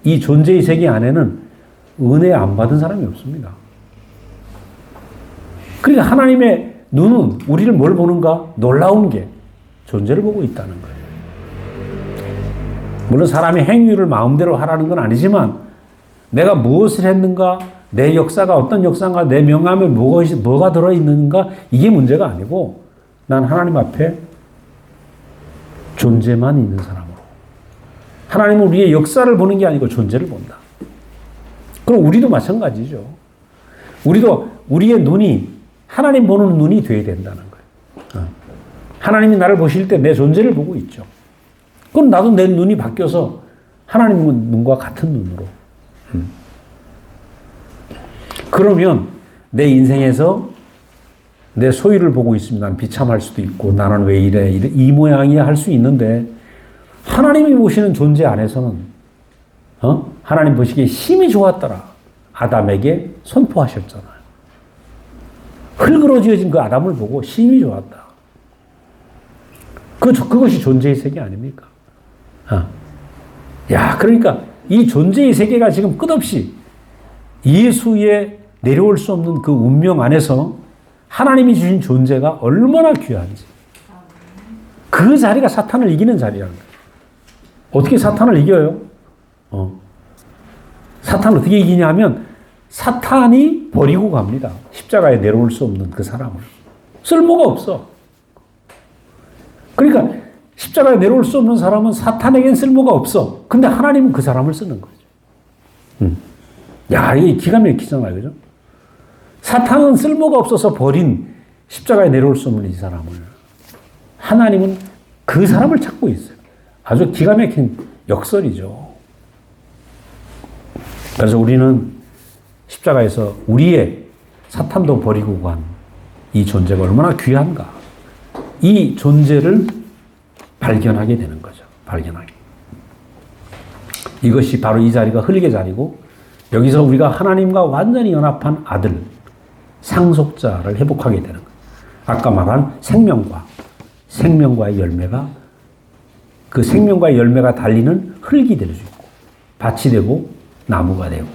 이 존재의 세계 안에는 은혜 안 받은 사람이 없습니다. 그러니까 하나님의 눈은 우리를 뭘 보는가? 놀라운 게 존재를 보고 있다는 거예요. 물론 사람의 행위를 마음대로 하라는 건 아니지만 내가 무엇을 했는가, 내 역사가 어떤 역사인가, 내 명함에 뭐가 들어있는가 이게 문제가 아니고 난 하나님 앞에 존재만 있는 사람으로 하나님은 우리의 역사를 보는 게 아니고 존재를 본다. 그럼 우리도 마찬가지죠. 우리도 우리의 눈이 하나님 보는 눈이 돼야 된다는 거예요. 하나님이 나를 보실 때 내 존재를 보고 있죠. 그럼 나도 내 눈이 바뀌어서 하나님 눈과 같은 눈으로. 그러면 내 인생에서 내 소유를 보고 있으면 난 비참할 수도 있고 나는 왜 이래 이 모양이야 할 수 있는데 하나님이 보시는 존재 안에서는 하나님 보시기에 힘이 좋았더라. 아담에게 선포하셨잖아요. 흙으로 지어진 그 아담을 보고 힘이 좋았다. 그것이 존재의 세계 아닙니까? 야, 그러니까 이 존재의 세계가 지금 끝없이 예수의 내려올 수 없는 그 운명 안에서 하나님이 주신 존재가 얼마나 귀한지. 그 자리가 사탄을 이기는 자리라는 거예요. 어떻게 사탄을 이겨요? 사탄을 어떻게 이기냐면 사탄이 버리고 갑니다. 십자가에 내려올 수 없는 그 사람을. 쓸모가 없어. 그러니까 십자가에 내려올 수 없는 사람은 사탄에겐 쓸모가 없어. 근데 하나님은 그 사람을 쓰는 거죠. 야, 이게 기가 막히잖아요. 그죠? 사탄은 쓸모가 없어서 버린 십자가에 내려올 수 없는 이 사람을 하나님은 그 사람을 찾고 있어요. 아주 기가 막힌 역설이죠. 그래서 우리는 십자가에서 우리의 사탄도 버리고 간 이 존재가 얼마나 귀한가. 이 존재를 발견하게 되는 거죠. 발견하게. 이것이 바로 이 자리가 흙의 자리고 여기서 우리가 하나님과 완전히 연합한 아들, 상속자를 회복하게 되는 거예요. 아까 말한 생명과의 열매가 그 생명과의 열매가 달리는 흙이 될 수 있고 밭이 되고 나무가 되고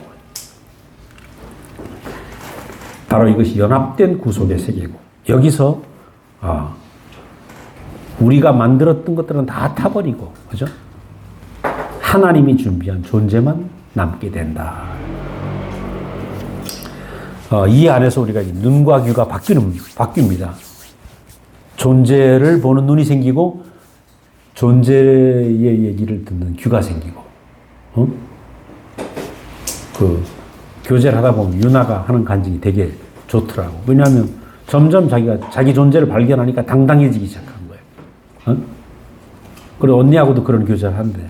바로 이것이 연합된 구속의 세계고 여기서 우리가 만들었던 것들은 다 타버리고 그죠? 하나님이 준비한 존재만 남게 된다. 이 안에서 우리가 눈과 귀가 바뀝니다. 존재를 보는 눈이 생기고 존재의 얘기를 듣는 귀가 생기고, 그 교제를 하다 보면 유나가 하는 간증이 되게 좋더라고. 왜냐하면 점점 자기가 자기 존재를 발견하니까 당당해지기 시작한 거예요. 그리고 언니하고도 그런 교제를 한대.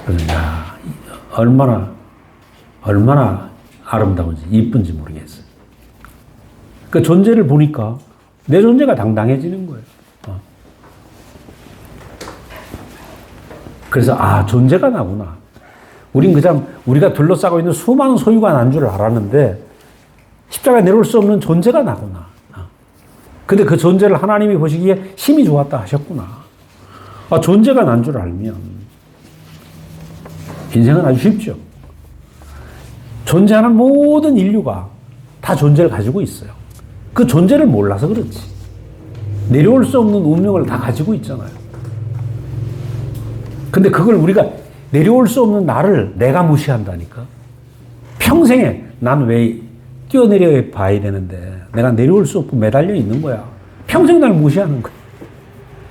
그래서 야, 얼마나 아름다운지 이쁜지 모르겠어요. 그 존재를 보니까 내 존재가 당당해지는 거예요. 그래서 존재가 나구나. 우린 그냥 우리가 둘러싸고 있는 수많은 소유가 난 줄 알았는데 십자가에 내려올 수 없는 존재가 나구나. 근데 그 존재를 하나님이 보시기에 힘이 좋았다 하셨구나. 존재가 난 줄 알면 인생은 아주 쉽죠. 존재하는 모든 인류가 다 존재를 가지고 있어요. 그 존재를 몰라서 그렇지. 내려올 수 없는 운명을 다 가지고 있잖아요. 근데 그걸 우리가 내려올 수 없는 나를 내가 무시한다니까. 평생에 난 왜 뛰어내려 봐야 되는데 내가 내려올 수 없고 매달려 있는 거야. 평생 날 무시하는 거야.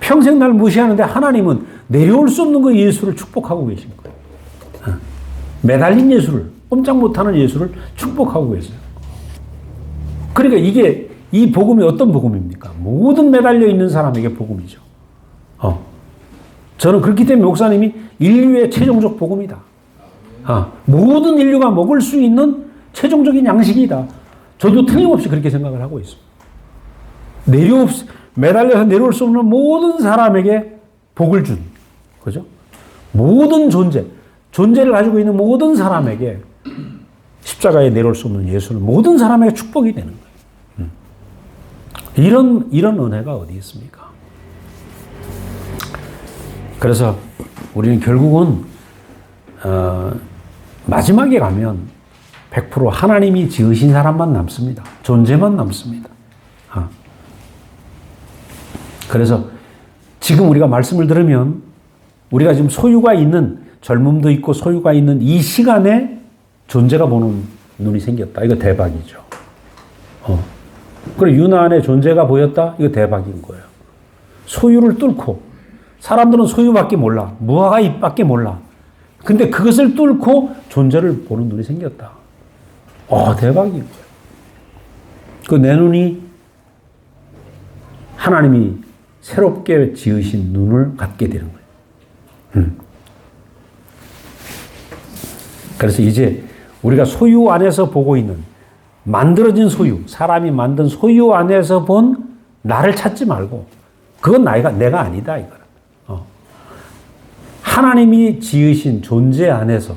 평생 날 무시하는데 하나님은 내려올 수 없는 그 예수를 축복하고 계신 거예요. 매달린 예수를, 꼼짝 못하는 예수를 축복하고 계세요. 그러니까 이 복음이 어떤 복음입니까? 모든 매달려 있는 사람에게 복음이죠. 저는 그렇기 때문에 목사님이 인류의 최종적 복음이다. 모든 인류가 먹을 수 있는 최종적인 양식이다. 저도 틀림없이 그렇게 생각을 하고 있습니다. 매달려서 내려올 수 없는 모든 사람에게 복을 준, 그죠? 모든 존재를 가지고 있는 모든 사람에게 십자가에 내려올 수 없는 예수는 모든 사람에게 축복이 되는 거예요. 이런 은혜가 어디 있습니까? 그래서 우리는 결국은 마지막에 가면 100% 하나님이 지으신 사람만 남습니다. 존재만 남습니다. 그래서 지금 우리가 말씀을 들으면 우리가 지금 소유가 있는 젊음도 있고 소유가 있는 이 시간에 존재가 보는 눈이 생겼다. 이거 대박이죠. 그리고 유나 안에 존재가 보였다. 이거 대박인 거예요. 소유를 뚫고 사람들은 소유밖에 몰라. 무화과 잎밖에 몰라. 근데 그것을 뚫고 존재를 보는 눈이 생겼다. 대박인 거예요. 그 내 눈이 하나님이 새롭게 지으신 눈을 갖게 되는 거예요. 그래서 이제 우리가 소유 안에서 보고 있는 만들어진 소유, 사람이 만든 소유 안에서 본 나를 찾지 말고 그건 내가 아니다 이거야. 하나님이 지으신 존재 안에서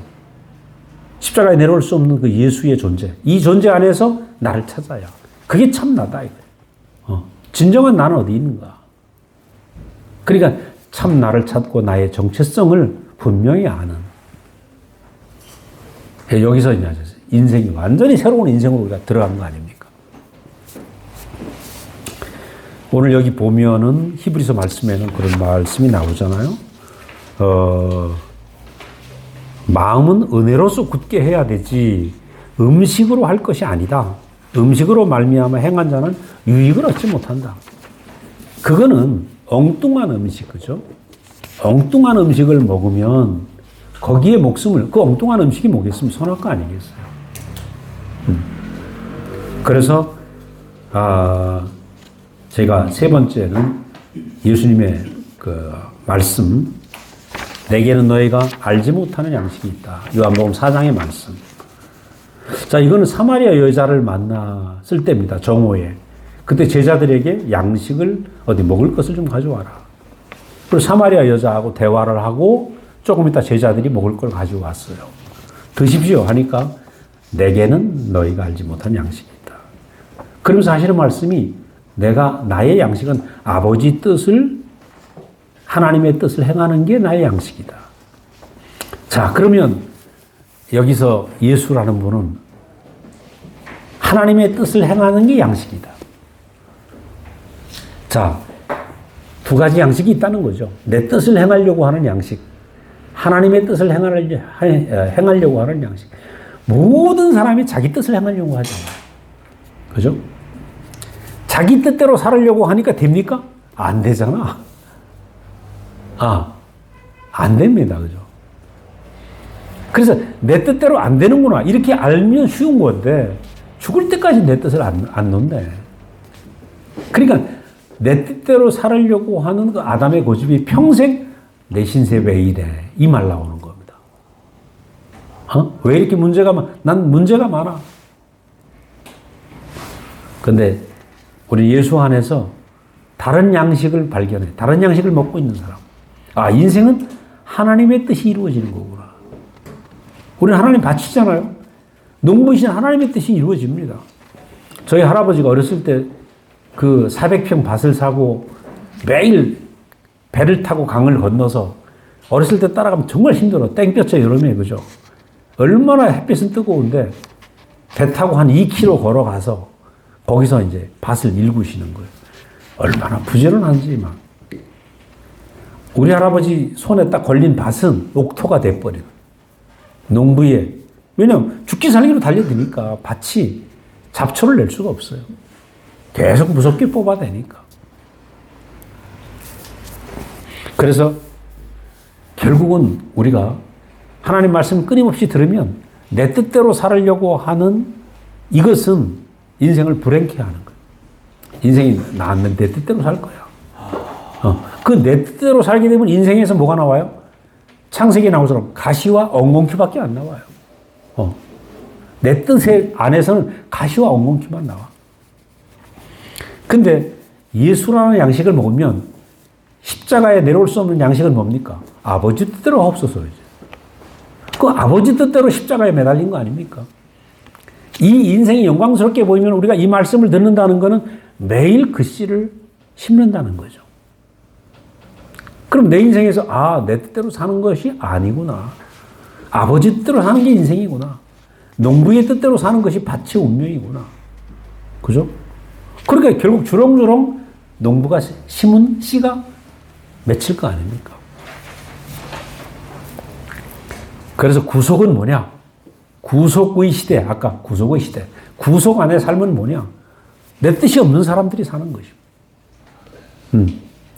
십자가에 내려올 수 없는 그 예수의 존재, 이 존재 안에서 나를 찾아야 그게 참 나다 이거야. 진정한 나는 어디 있는가? 그러니까 참 나를 찾고 나의 정체성을 분명히 아는. 여기서 이제 인생이 완전히 새로운 인생으로 우리가 들어간 거 아닙니까? 오늘 여기 보면은 히브리서 말씀에는 그런 말씀이 나오잖아요. 마음은 은혜로서 굳게 해야 되지 음식으로 할 것이 아니다. 음식으로 말미암아 행한 자는 유익을 얻지 못한다. 그거는 엉뚱한 음식, 그죠? 엉뚱한 음식을 먹으면 거기에 목숨을, 그 엉뚱한 음식이 뭐겠으면 선악과 아니겠어요? 그래서 제가 세 번째는 예수님의 그 말씀, 내게는 너희가 알지 못하는 양식이 있다. 요한복음 4장의 말씀. 자, 이거는 사마리아 여자를 만났을 때입니다. 정오에. 그때 제자들에게 양식을 먹을 것을 좀 가져와라. 그리고 사마리아 여자하고 대화를 하고 조금 있다 제자들이 먹을 걸 가져왔어요. 드십시오 하니까 내게는 너희가 알지 못한 양식이 있다. 그러면서 하시는 말씀이 나의 양식은 아버지 뜻을 하나님의 뜻을 행하는 게 나의 양식이다. 자, 그러면 여기서 예수라는 분은 하나님의 뜻을 행하는 게 양식이다. 자, 두 가지 양식이 있다는 거죠. 내 뜻을 행하려고 하는 양식, 하나님의 뜻을 행하려고 하는 양식. 모든 사람이 자기 뜻을 행하려고 하잖아요. 그죠? 자기 뜻대로 살으려고 하니까 됩니까? 안 되잖아. 안 됩니다. 그죠? 그래서 내 뜻대로 안 되는구나. 이렇게 알면 쉬운 건데, 죽을 때까지 내 뜻을 안 논대. 그러니까 내 뜻대로 살으려고 하는 그 아담의 고집이 평생 내 신세 왜 이래? 이 말 나오는 겁니다. 왜 이렇게 난 문제가 많아. 근데 우리 예수 안에서 다른 양식을 발견해. 다른 양식을 먹고 있는 사람. 인생은 하나님의 뜻이 이루어지는 거구나. 우리는 하나님 바치잖아요. 농부이신 하나님의 뜻이 이루어집니다. 저희 할아버지가 어렸을 때 그 400평 밭을 사고 매일 배를 타고 강을 건너서 어렸을 때 따라가면 정말 힘들어. 땡볕에 여름에, 그죠? 얼마나 햇빛은 뜨거운데 배 타고 한 2km 걸어가서 거기서 이제 밭을 일구시는 거예요. 얼마나 부지런한지 막. 우리 할아버지 손에 딱 걸린 밭은 옥토가 돼버리는. 농부의. 왜냐면 죽기 살기로 달려드니까 밭이 잡초를 낼 수가 없어요. 계속 무섭게 뽑아내니까. 그래서 결국은 우리가 하나님 말씀을 끊임없이 들으면 내 뜻대로 살으려고 하는 이것은 인생을 불행케 하는 거예요. 인생이 나면 내 뜻대로 살 거야. 그 내 뜻대로 살게 되면 인생에서 뭐가 나와요? 창세기에 나온 것처럼 가시와 엉겅퀴밖에 안 나와요. 내 뜻 안에서는 가시와 엉겅퀴만 나와. 근데 예수라는 양식을 먹으면 십자가에 내려올 수 없는 양식은 뭡니까? 아버지 뜻대로 하옵소서. 그 아버지 뜻대로 십자가에 매달린 거 아닙니까? 이 인생이 영광스럽게 보이면 우리가 이 말씀을 듣는다는 것은 매일 그 씨를 심는다는 거죠. 그럼 내 인생에서 내 뜻대로 사는 것이 아니구나. 아버지 뜻대로 사는 게 인생이구나. 농부의 뜻대로 사는 것이 밭의 운명이구나. 그죠? 그러니까 결국 주렁주렁 농부가 심은 씨가 맺힐 거 아닙니까? 그래서 구속은 뭐냐? 구속의 시대, 아까 구속의 시대. 구속 안의 삶은 뭐냐? 내 뜻이 없는 사람들이 사는 것이고.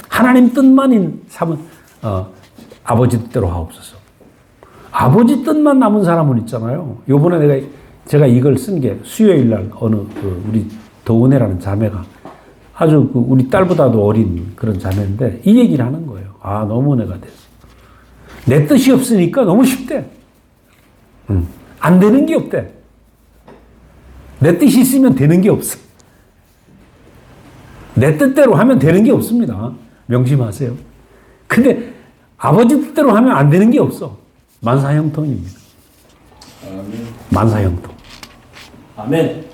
하나님 뜻만인 삶은, 아버지 뜻대로 하옵소서. 아버지 뜻만 남은 사람은 있잖아요. 요번에 제가 이걸 쓴 게 수요일 날 우리 도은혜라는 자매가 아주 우리 딸보다도 어린 그런 자매인데 이 얘기를 하는 거예요. 너무 은혜가 됐어. 내 뜻이 없으니까 너무 쉽대. 안 되는 게 없대. 내 뜻이 있으면 되는 게 없어. 내 뜻대로 하면 되는 게 없습니다. 명심하세요. 근데 아버지 뜻대로 하면 안 되는 게 없어. 만사형통입니다. 아멘. 만사형통. 아멘.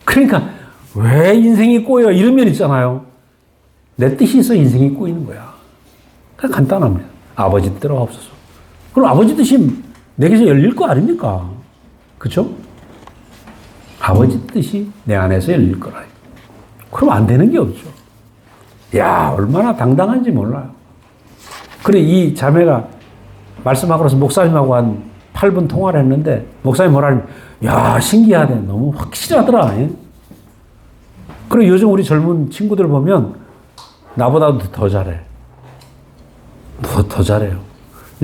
그러니까 왜 인생이 꼬여? 이런 면 있잖아요. 내 뜻이 있어 인생이 꼬이는 거야. 그냥 간단합니다. 아버지 뜻대로 하옵소서. 그럼 아버지 뜻이 내게서 열릴 거 아닙니까? 그렇죠? 아버지 뜻이 내 안에서 열릴 거라. 그럼 안 되는 게 없죠. 야, 얼마나 당당한지 몰라요. 그래, 이 자매가 말씀하고 나서 목사님하고 한 8분 통화를 했는데 목사님 뭐라 하냐면 야, 신기하네. 너무 확실하더라. 그리고 요즘 우리 젊은 친구들 보면 나보다도 더 잘해. 더 잘해요.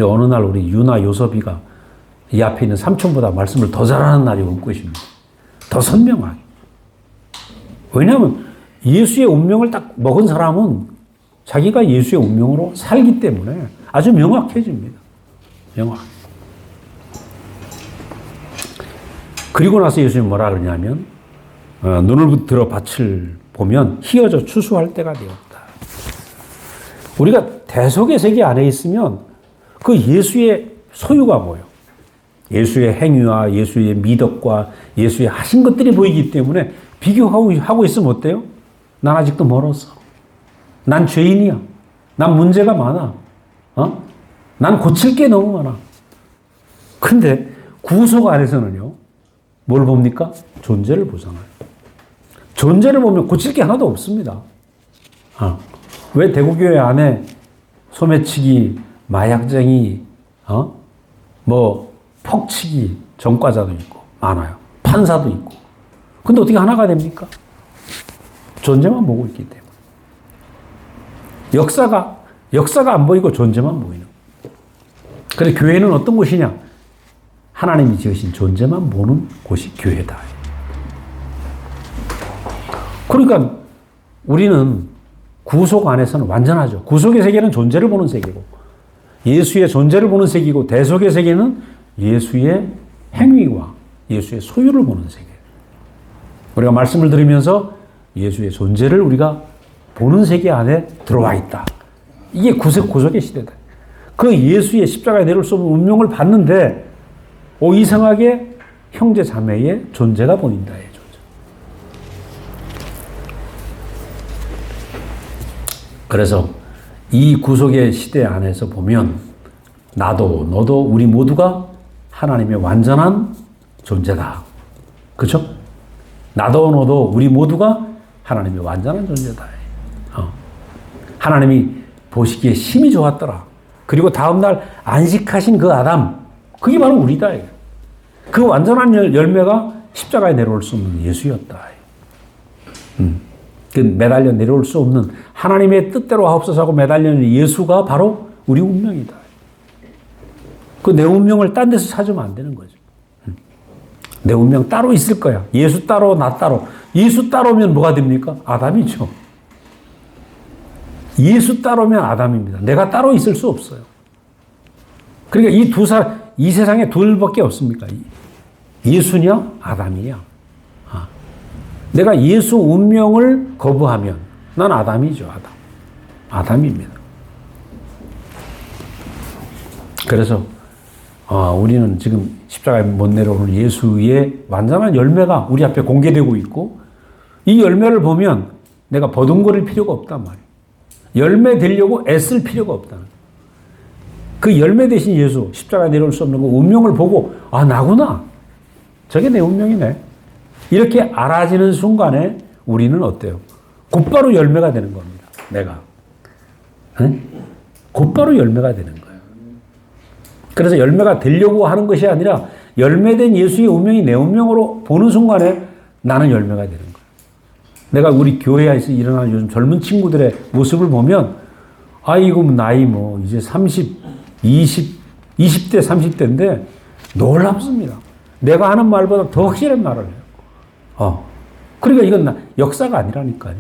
어느 날 우리 유나 요섭이가 이 앞에 있는 삼촌보다 말씀을 더 잘하는 날이 올 것입니다. 더 선명하게. 왜냐하면 예수의 운명을 딱 먹은 사람은 자기가 예수의 운명으로 살기 때문에 아주 명확해집니다. 명확. 그리고 나서 예수님이 뭐라 그러냐면 눈을 들어 밭을 보면 희어져 추수할 때가 되었다. 우리가 대속의 세계 안에 있으면 그 예수의 소유가 뭐예요? 예수의 행위와 예수의 미덕과 예수의 하신 것들이 보이기 때문에 비교하고 있으면 어때요? 난 아직도 멀었어. 난 죄인이야. 난 문제가 많아. 난 고칠 게 너무 많아. 근데 구속 안에서는요, 뭘 봅니까? 존재를 보잖아요. 존재를 보면 고칠 게 하나도 없습니다. 왜 대구교회 안에 소매치기, 마약쟁이, 폭치기 전과자도 있고, 많아요. 판사도 있고. 근데 어떻게 하나가 됩니까? 존재만 보고 있기 때문에. 역사가 안 보이고 존재만 보이는. 그래서 교회는 어떤 곳이냐? 하나님이 지으신 존재만 보는 곳이 교회다. 그러니까 우리는 구속 안에서는 완전하죠. 구속의 세계는 존재를 보는 세계고, 예수의 존재를 보는 세계고, 대속의 세계는 예수의 행위와 예수의 소유를 보는 세계. 우리가 말씀을 들으면서 예수의 존재를 우리가 보는 세계 안에 들어와 있다. 이게 구속의 시대다. 그 예수의 십자가에 내려올 수 없는 운명을 봤는데, 이상하게 형제 자매의 존재가 보인다. 그래서 이 구속의 시대 안에서 보면 나도 너도 우리 모두가 하나님의 완전한 존재다. 그렇죠? 나도 너도 우리 모두가 하나님의 완전한 존재다. 하나님이 보시기에 심히 좋았더라. 그리고 다음날 안식하신 그 아담, 그게 바로 우리다. 그 완전한 열매가 십자가에 내려올 수 없는 예수였다. 그 매달려 내려올 수 없는 하나님의 뜻대로 하옵소서 하고 매달리는 예수가 바로 우리 운명이다. 그 내 운명을 딴 데서 찾으면 안 되는 거죠. 내 운명 따로 있을 거야. 예수 따로, 나 따로. 예수 따로면 뭐가 됩니까? 아담이죠. 예수 따로면 아담입니다. 내가 따로 있을 수 없어요. 그러니까 이 세상에 둘밖에 없습니까? 예수냐, 아담이냐. 내가 예수 운명을 거부하면 난 아담이죠, 아담입니다. 그래서 우리는 지금 십자가에 못 내려오는 예수의 완전한 열매가 우리 앞에 공개되고 있고, 이 열매를 보면 내가 버둥거릴 필요가 없단 말이에요. 열매 되려고 애쓸 필요가 없다는 거예요. 그 열매 대신 예수, 십자가에 내려올 수 없는 그 운명을 보고, 나구나. 저게 내 운명이네. 이렇게 알아지는 순간에 우리는 어때요? 곧바로 열매가 되는 겁니다. 내가. 응? 곧바로 열매가 되는 거예요. 그래서 열매가 되려고 하는 것이 아니라 열매된 예수의 운명이 내 운명으로 보는 순간에 나는 열매가 되는 거예요. 내가 우리 교회에서 일어나는 요즘 젊은 친구들의 모습을 보면, 아이고, 나이 이제 30, 20대, 30대인데 놀랍습니다. 내가 하는 말보다 더 확실한 말을 해요. 그러니까 이건 역사가 아니라니까요.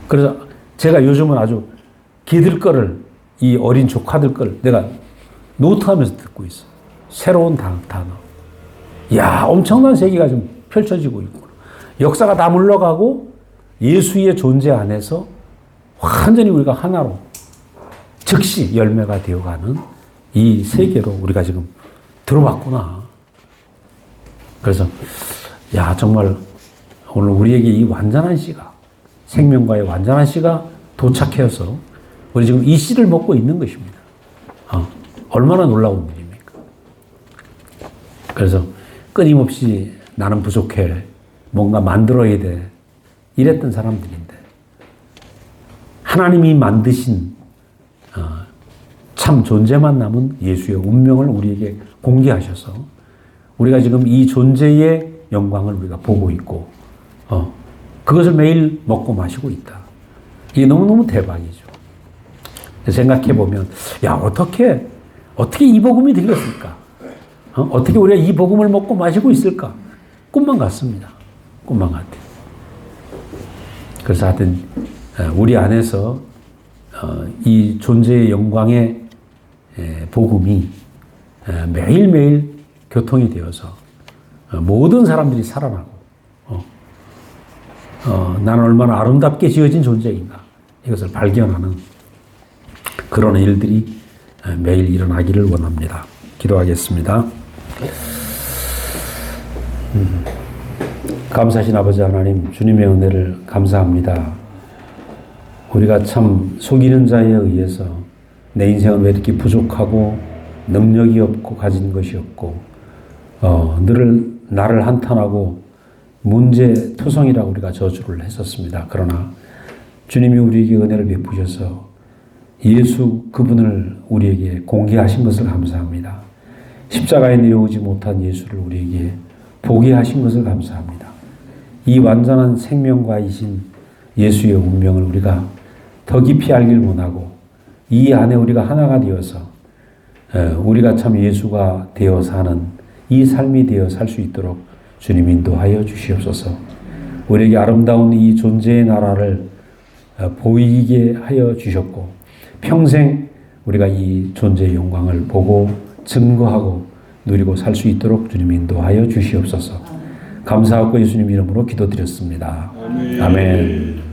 그래서 제가 요즘은 아주 걔들 거를, 이 어린 조카들 거를 내가 노트하면서 듣고 있어. 새로운 단어. 이야, 엄청난 세계가 좀 펼쳐지고 있고, 역사가 다 물러가고 예수의 존재 안에서 완전히 우리가 하나로 즉시 열매가 되어가는 이 세계로 우리가 지금 들어왔구나. 그래서 정말 오늘 우리에게 이 완전한 씨가, 생명과의 완전한 씨가 도착해서 우리 지금 이 씨를 먹고 있는 것입니다. 얼마나 놀라운 일입니까? 그래서 끊임없이 나는 부족해, 뭔가 만들어야 돼, 이랬던 사람들인데, 하나님이 만드신 참 존재만 남은 예수의 운명을 우리에게 공개하셔서 우리가 지금 이 존재의 영광을 우리가 보고 있고, 그것을 매일 먹고 마시고 있다. 이게 너무너무 대박이죠. 생각해보면, 어떻게 이 복음이 들렸을까? 어떻게 우리가 이 복음을 먹고 마시고 있을까? 꿈만 같습니다. 꿈만 같아요. 그래서 하여튼, 우리 안에서, 이 존재의 영광의 복음이 매일매일 교통이 되어서 모든 사람들이 살아나고, 나는 얼마나 아름답게 지어진 존재인가, 이것을 발견하는 그런 일들이 매일 일어나기를 원합니다. 기도하겠습니다. 감사하신 아버지 하나님, 주님의 은혜를 감사합니다. 우리가 참 속이는 자에 의해서 내 인생은 왜 이렇게 부족하고 능력이 없고 가진 것이 없고 늘 나를 한탄하고 문제투성이라고 우리가 저주를 했었습니다. 그러나 주님이 우리에게 은혜를 베푸셔서 예수 그분을 우리에게 공개하신 것을 감사합니다. 십자가에 내려오지 못한 예수를 우리에게 보게 하신 것을 감사합니다. 이 완전한 생명과이신 예수의 운명을 우리가 더 깊이 알길 원하고 이 안에 우리가 하나가 되어서 우리가 참 예수가 되어 사는 이 삶이 되어 살 수 있도록 주님 인도하여 주시옵소서. 우리에게 아름다운 이 존재의 나라를 보이게 하여 주셨고 평생 우리가 이 존재의 영광을 보고 증거하고 누리고 살 수 있도록 주님 인도하여 주시옵소서. 감사하고 예수님 이름으로 기도드렸습니다. 아멘.